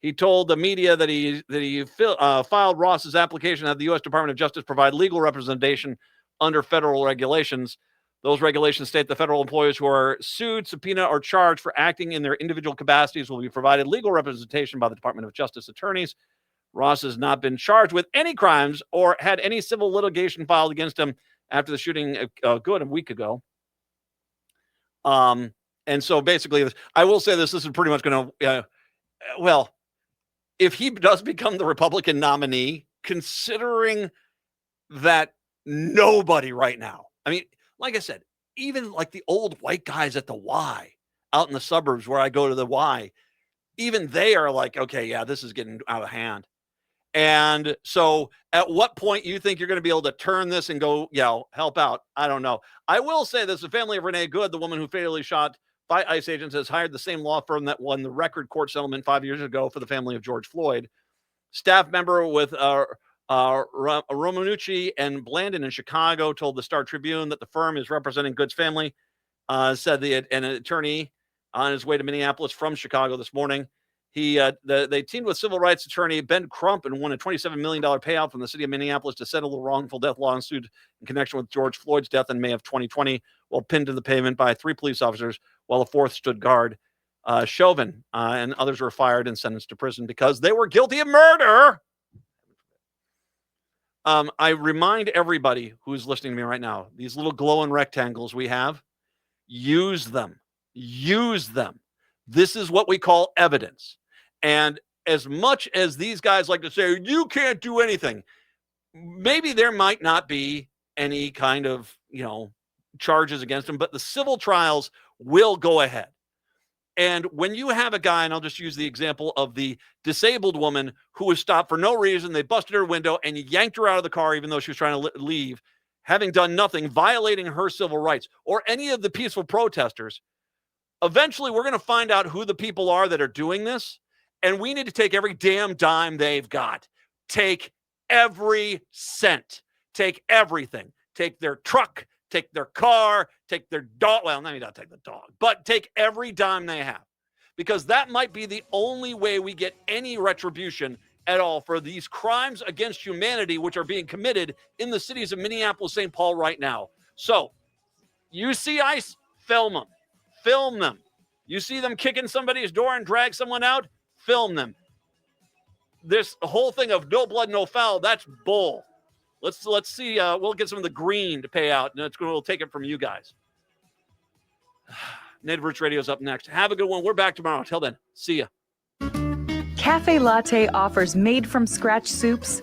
He told the media that he filed Ross's application to have the U.S. Department of Justice provide legal representation under federal regulations. Those regulations state the federal employees who are sued, subpoenaed, or charged for acting in their individual capacities will be provided legal representation by the Department of Justice attorneys. Ross has not been charged with any crimes or had any civil litigation filed against him after the shooting a week ago. And so basically, I will say this is pretty much going to, if he does become the Republican nominee, considering that nobody right now, I mean, like I said, even like the old white guys at the Y out in the suburbs where I go to the Y, even they are like, okay, yeah, this is getting out of hand. And so at what point you think you're going to be able to turn this and go, help out? I don't know. I will say this, the family of Renee Good, the woman who fatally shot by ICE agents, has hired the same law firm that won the record court settlement 5 years ago for the family of George Floyd. Staff member with Romanucci and Blandon in Chicago told the Star Tribune that the firm is representing Good's family. Said an attorney on his way to Minneapolis from Chicago this morning. They teamed with civil rights attorney Ben Crump and won a $27 million payout from the city of Minneapolis to settle the wrongful death lawsuit in connection with George Floyd's death in May of 2020, while pinned to the pavement by 3 police officers, while a 4th stood guard. Chauvin and others were fired and sentenced to prison because they were guilty of murder. I remind everybody who's listening to me right now, these little glowing rectangles we have, use them. Use them. This is what we call evidence. And as much as these guys like to say, you can't do anything, maybe there might not be any kind of, charges against them, but the civil trials will go ahead. And when you have a guy, and I'll just use the example of the disabled woman who was stopped for no reason, they busted her window and yanked her out of the car, even though she was trying to leave, having done nothing, violating her civil rights, or any of the peaceful protesters. Eventually, we're going to find out who the people are that are doing this, and we need to take every damn dime they've got. Take every cent. Take everything. Take their truck. Take their car. Take their dog. Well, maybe not take the dog, but take every dime they have, because that might be the only way we get any retribution at all for these crimes against humanity, which are being committed in the cities of Minneapolis, St. Paul right now. So, you see ICE, film them. Film them. You see them kicking somebody's door and drag someone out, film them. This whole thing of no blood, no foul, that's bull. Let's see. We'll get some of the green to pay out, and we'll take it from you guys. Native Roots Radio's up next. Have a good one. We're back tomorrow. Till then, see ya. Cafe Latte offers made-from-scratch soups,